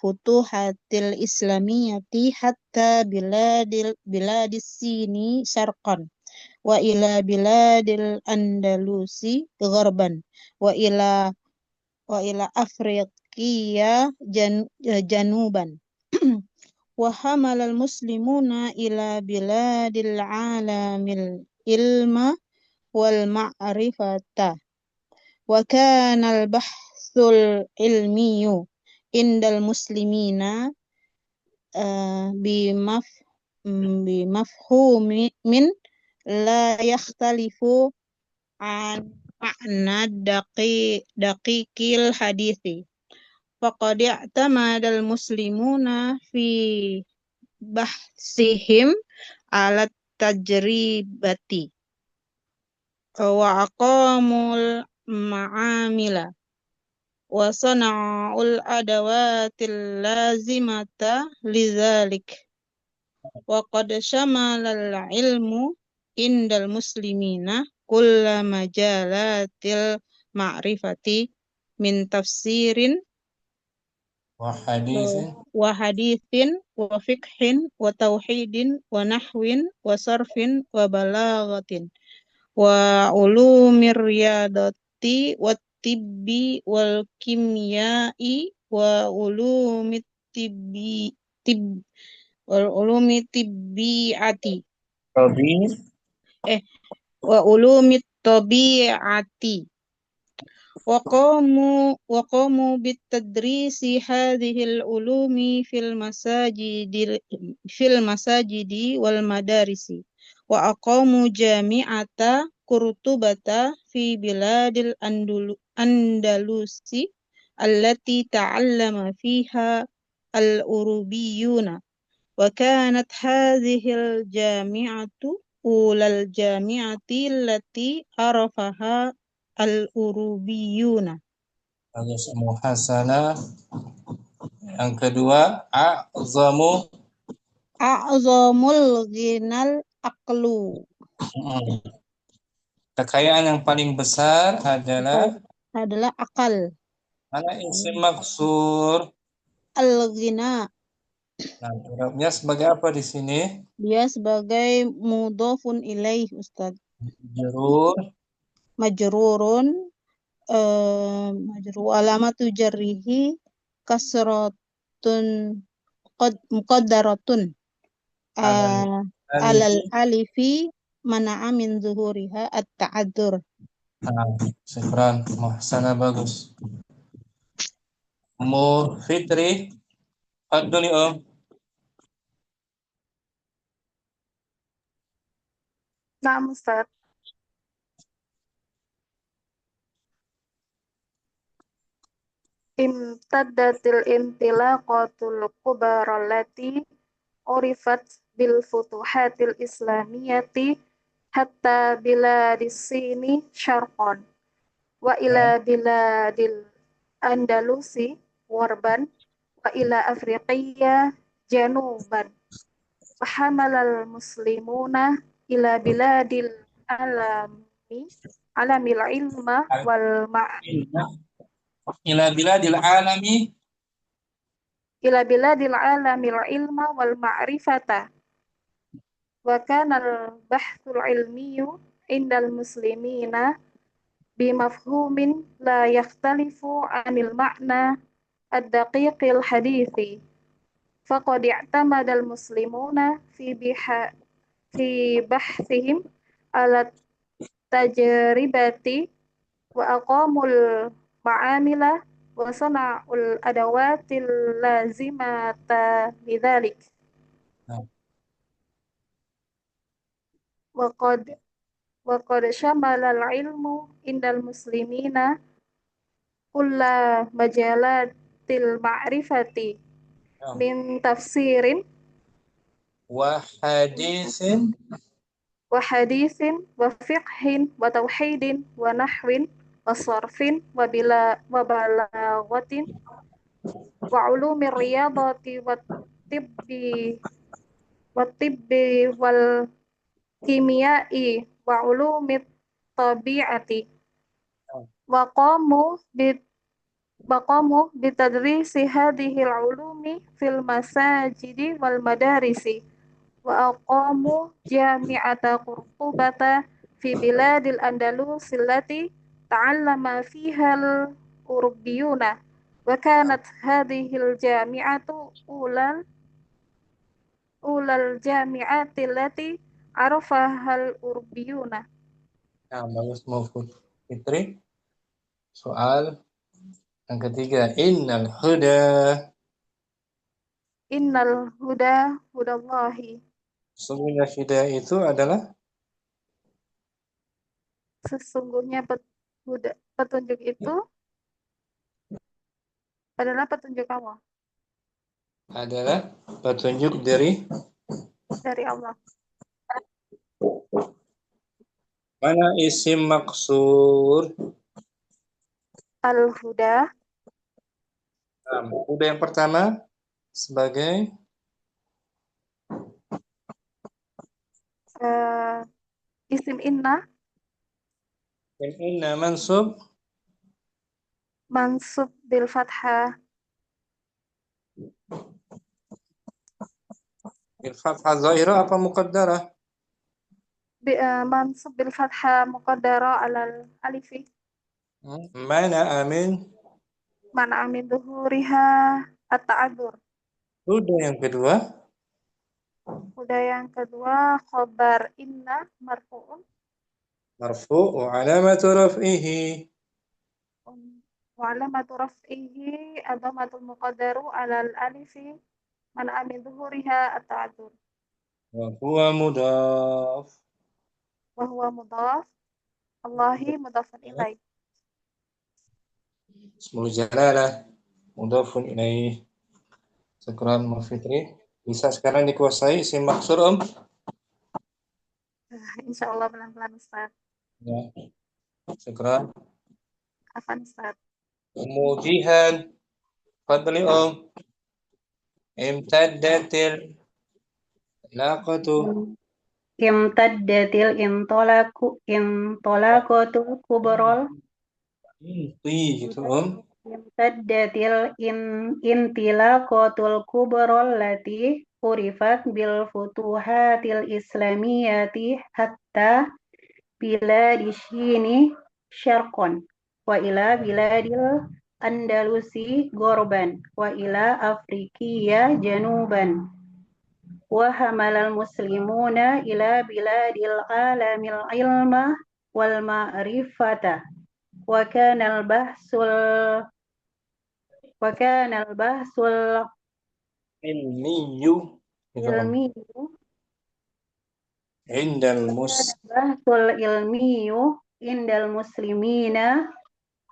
futuhatil islamiyati hatta biladis sini syarqan wa ila biladil andalusi gharban wa ila afriqiya januban wa hamalal muslimuna ila biladil alamil ilma wal ma'rifata wa kana al bahsul ilmiyu indal muslimina bimafhumi min la yakhtalifu an ma'na daqiqil hadithi faqad i'tamadal muslimuna fi bahsihim ala tajribati wa aqamul ma'amila wa sana'ul adawatil lazimata lidzalik wa qad shamalal ilmu indal muslimina kulla majalatil ma'rifati min tafsirin wa hadithin wa hadithin wa fiqhin wa tauhidin wa nahwin wa sarfin wa balaghatin wa ulumir riyadati wa tibbi wal kimyai wa ulumit tibbiati Rabi wa ulumit tabi'ati wa qamu bitadrisi hadhil ulumi fil masajidi wal madarisi wa aqamu jami'ata Qurtubata fi biladil Andalusi allati ta'allama fiha al-Urubiyuna wa kanat hadhil jami'atu ulal jami'ati allati arafaha al-Urubiyuna. bagus muhasana. Yang kedua a'zamul Ghinal aqlu. Kekayaan yang paling besar adalah akal. mana isim maksur. Al-ghina. Nah, i'rabnya sebagai apa di sini? Dia sebagai mudhofun ilaih, Ustaz. Majrurun alamatu jarrihi kasratun muqaddaratun alal alifi mana'a min zuhuriha at-ta'adzur. Syukran, muhsana, bagus. Fitri, fadli Om. Naam, Ustaz. Imtaddatil intilaqatul kubra allati urifat bil futuhatil islamiyati hatta biladis sini syarqan wa ila biladil andalusi warban wa ila afriqiya januban wa hamalal muslimuna ila biladil alamil ilma wal Ila biladil alami ila biladil alamil ilma wal ma'rifata wa kana al-bahthul ilmiyu indal muslimina bimafhumin la yakhtalifu anil ma'na ad-daqiqil hadithi faqad i'tamada al-muslimuna fi bahthihim ala tajribati wa aqamul ma'amila wa sana'ul adawatil lazimata lidzalik wa qad shamala al-ilmu indal muslimina kulla majalatil ma'rifati min tafsirin wa hadithin wa fiqhin wa tauhidin wa nahwin wa sarfin wa balaghatin wa ulumir riyadati wa tibbi wal kimiyai wa ulumit tabi'ati وقاموا بتدريس هذه العلوم في المساجد والمدارس وأقاموا جامعة قرطبة في بلاد الأندلس التي تعلم فيها الأوروبيون وكانت هذه الجامعة أولى الجامعات التي عرفها الأوروبيون. Nah, bagus Mufid Fitri. Soal yang ketiga, innal huda. Innal huda hudallahi. Sesungguhnya huda itu adalah Sesungguhnya petunjuk itu adalah petunjuk Allah. Adalah petunjuk dari Allah. mana isim maksur? Al-huda. Nah, huda yang pertama sebagai Isim inna. Inna mansub Bil fathah. Bil fathah zahira apa muqaddarah? Mansub bil fathah muqaddara alal alifi. Mana amin Duhuriha at-ta'adzur. Huda yang kedua Khobar inna marfu'un. Marfu' wa alamatu raf'ihi. Wa alamatu raf'ihi adhamatul muqaddaru alal alifi man amin duhuriha at-ta'adzur. Wa huwa mudhaf. Allahi mudhafun ilaih. Ismul jalalah mudhafun ilaih. Syukran Mufitri. Bisa sekarang dikuasai isim maksur Insyaallah pelan-pelan Ustaz. Ya. Syukran. Afan Ustaz. Kemudian fadli imtaddatil laqatu Imtaddatil intolaqatu kubrol. Gitu Imtaddatil intilaqatul kubrol lati urifat bil futuhatil islamiyati hatta biladi syini syarqan wa ila biladil andalusi gorban wa ila afrikiya januban wa hamalal muslimuna ila biladil alamil ilma wal ma'rifata wa kana al bahsul ilmiyu indal muslimina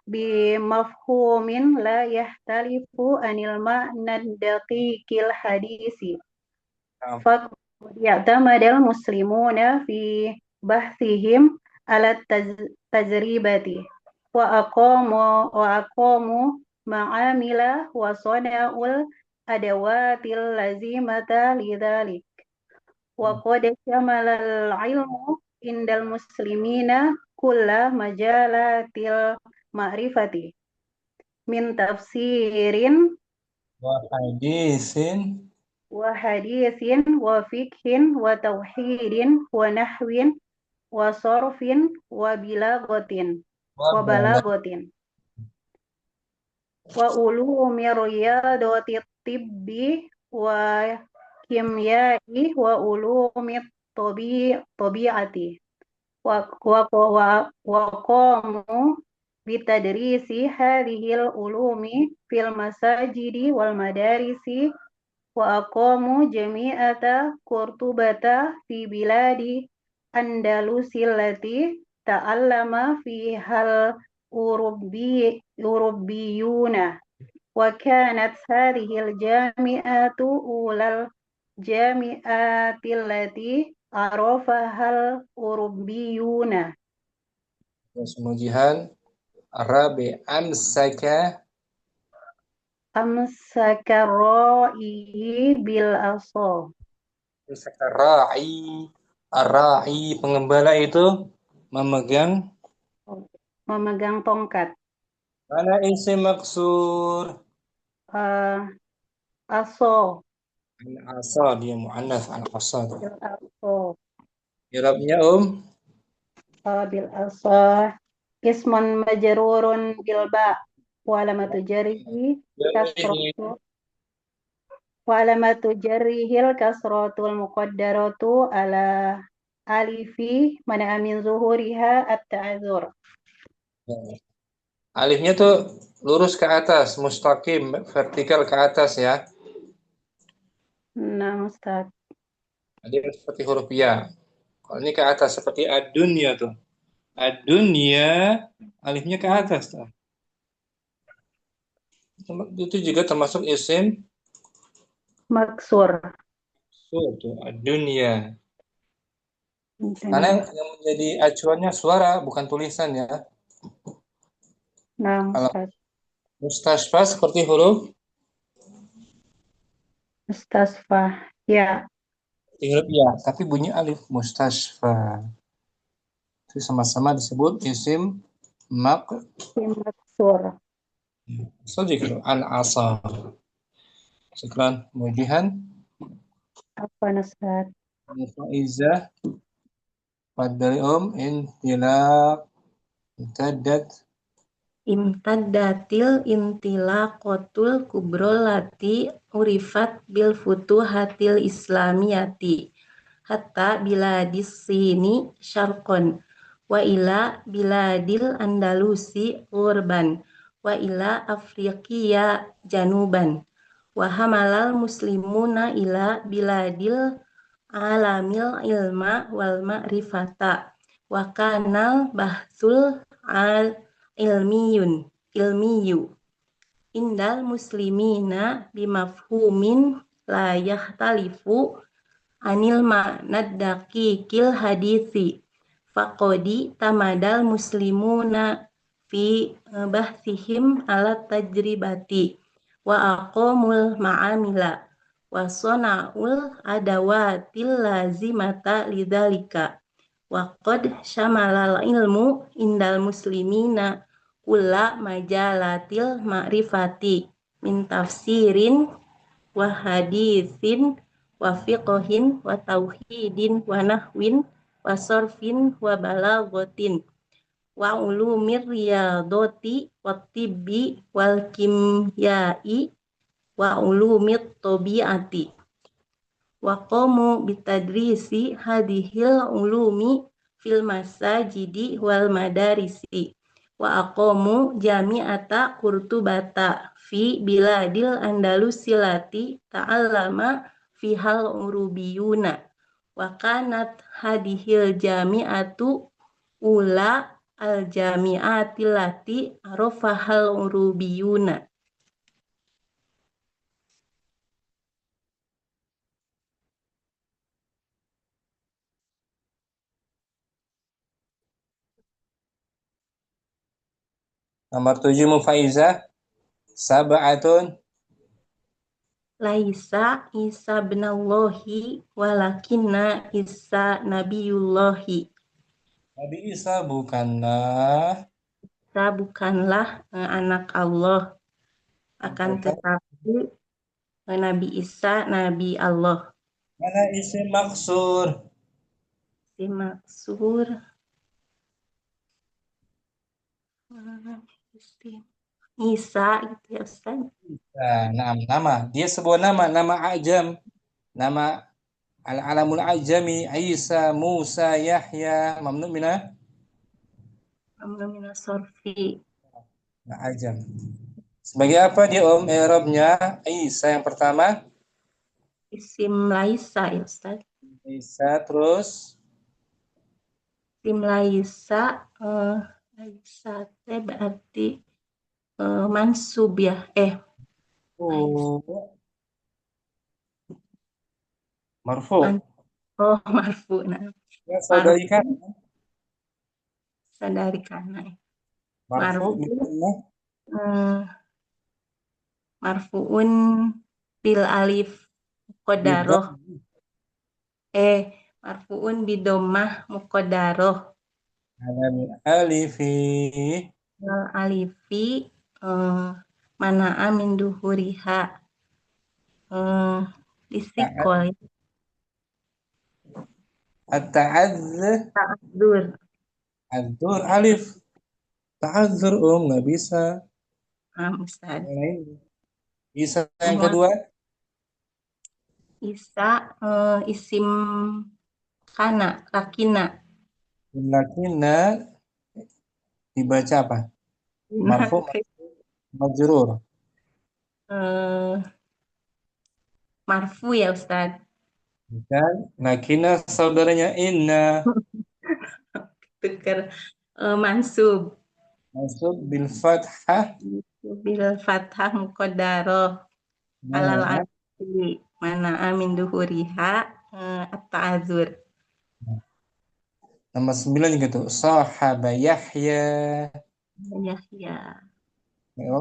bi mafhumin la yahtalifu anil ma'na daqiqil hadisi fa ya'tamadal muslimuna fi bahthihim ala tajribati wa aqamu ma'amila wa sana'ul adawatil lazimata lidzalik wa qad syamalal ilmu indal muslimina kulla majalatil ma'rifati min tafsirin wa hadisin wa fikhin wa tauhidin wa nahwin wa sarfin wa balaghatin wa ulumi riyadati tibbi wa kimyai wa ulumi tabi'ati wa qamu bitadrisi hadhil ulumi fil masajidi wal madarisi wa aqamu jami'ata qurtubata fi biladi andalusillati ta'allama fihal urubiyuna wa kanat hadhil jami'atu ulal jami'atillati arafahal urubiyuna. Kemudian Rabi amsaka ra'i Ar-ra'i, pengembala itu memegang. Memegang tongkat. Mana isim maksur? Aso. Al-asa, dia mu'annats al-asa. Bil aso. I'rabnya Bil aso. Ismun majrurun bil ba. Wa alamatu jarrihi kasratu. Wa alamatu jarrihil kasratul muqaddaratu ala alifi mana amin zuhuriha at-ta'adzur. Alifnya tuh lurus ke atas, mustaqim, vertikal ke atas ya. Nah, Ustaz. Dia seperti huruf ya. Kalau ini ke atas seperti ad-dunya tuh. Ad-dunya alifnya ke atas tuh. Itu juga termasuk isim Maksur. tuh, ad-dunya. Karena yang menjadi acuannya suara bukan tulisan ya. Nah, Kalau Ustaz. mustasfa seperti huruf Mustasfah. Ya. huruf ya, tapi bunyi alif mustasfa. Itu sama-sama disebut isim Maksur. Sadiq al-asar. Syukran mujihan. Apa Ustaz? Faizah Fadli intilaq imtaddat Imtaddatil intilaqatul kubrolati urifat bil futuhatil islamiyati hatta biladis sini syarqon wa ila biladil andalusi urban wa ila afriqiya januban wa hamalal muslimuna ila biladil alamil ilma wal ma'rifata wa kanal bahsul al ilmiyu indal muslimina bimafhumin la yahtalifu anil ma'nad daqiqil hadisi faqodi tamadal muslimuna fi bahsihim ala tajribati wa aqamul ma'amila wa sona'ul adawatil lazimata lidzalika wa qad syamalal ilmu indal muslimina kulla majalatil ma'rifati min tafsirin wa hadithin wa fiqhin wa tauhidin wa nahwin wa sorfin wa balaghatin wa ulumir riyadoti wa tibbi wal kimyai wa ulumit tabiati wa qamu bitadrisi hadhil ulumi fil masajidi wal madarisi wa aqamu jami'ata Qurtubata fi biladil andalusilati ta'allama fihal urubiyuna wa kanat hadhil jami'atu ula al jami'atilati arafahal urubiyuna. Nomor 7 Mufaizah sab'atun Laisa Isa benallahi walakinna Isa nabiyullahi. Nabi Isa bukanlah Isa bukanlah anak Allah, akan tetapi Nabi Isa Nabi Allah. mana isim maksur? Si maksur Isa gitu ya Ustaz. Nama dia sebuah nama ajam, nama al-alamul ajami Isa, Musa, Yahya, mamnu mina Sorfi. ajam. Sebagai apa dia i'rabnya? Isa yang pertama Isim laisa ya Ustaz. Isa, terus Isim laisa laisa berarti mansub ya. Marfu. Marfu. Nah. Ya, saudarikan. Saudarikan. Marfu. Marfuun bil alif qadaroh. marfu'un bidommah muqaddaroh. Alal alifi. Wal alifi mana'a min duhuriha. Istiqol. At-ta'adz. Ta'adzur. Adzur alif. Ta'adzur nggak bisa. Ustaz. Yang lain. Bisa yang kedua. Isa isim kana, rakina. Lakina dibaca apa? Marfu, majrur. Marfu ya Ustaz. Bukan. Lakina saudaranya inna. Tukar mansub. Mansub bil fathah. Bil fathah muqaddaroh. Alal alifi mana'a min duhuriha at-ta'adzur. Nomor 9 gitu. Sahaba Yahya. Yahya. Ya.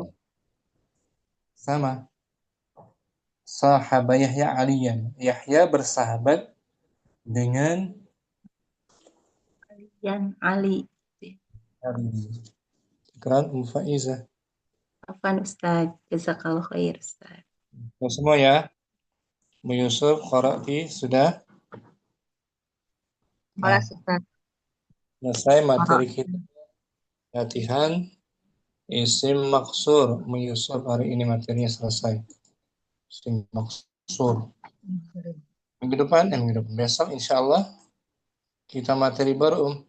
Sama. Sahaba Yahya aliyan. Yahya bersahabat dengan Ali. Keren Faizah. Afwan Ustaz. Jazakallah khair Ustaz. Semua ya. Bu Yusuf, Qara'ti sudah. Kelas Ustaz. Selesai materi kita. Latihan isim maksur. Bu Yusuf hari ini materinya selesai. Isim maksur. Minggu depan besok insya Allah kita materi baru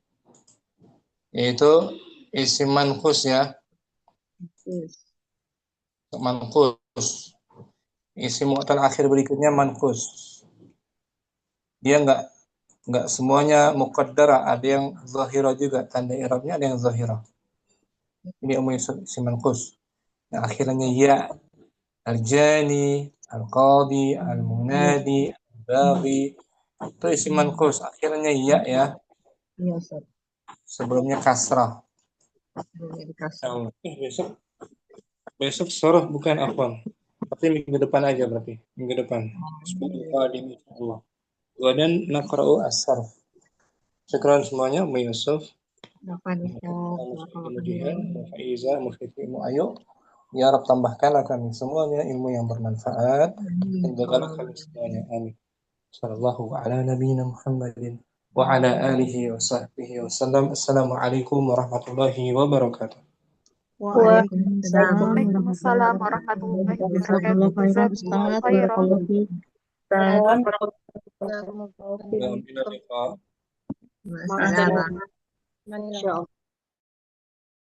yaitu isim manqus ya. Manqus. Isim mu'tal akhir berikutnya manqus. Dia enggak semuanya muqaddara, ada yang zahira juga, tanda i'rabnya ada yang zahira. Ini umum isim manqus. Yang akhirnya ya, al-jani, al-qadi, al-munadi, al-baghi. Itu isim manqus, akhirnya ya. Iya, Ustaz. Sebelumnya kasrah. Sebelumnya dikasih. Besok sore bukan afwan. Tapi minggu depan aja berarti. Minggu depan. Qadim insyaallah. Dan naqra'u as-sarf. Syukran semuanya, Bu Yusuf. Kemudian Faiza, Mufiqimu, ayo. Ya Rabb tambahkanlah kami semuanya ilmu yang bermanfaat dan jagalah kami semuanya. Amin. Sallallahu ala nabiyina Muhammadin wa ala alihi wa sahbihi wa sallam. Assalamualaikum warahmatullahi wabarakatuh. Waalaikumsalam warahmatullahi wabarakatuh. Jazakumullah khairan. Assalamualaikum. Masalah.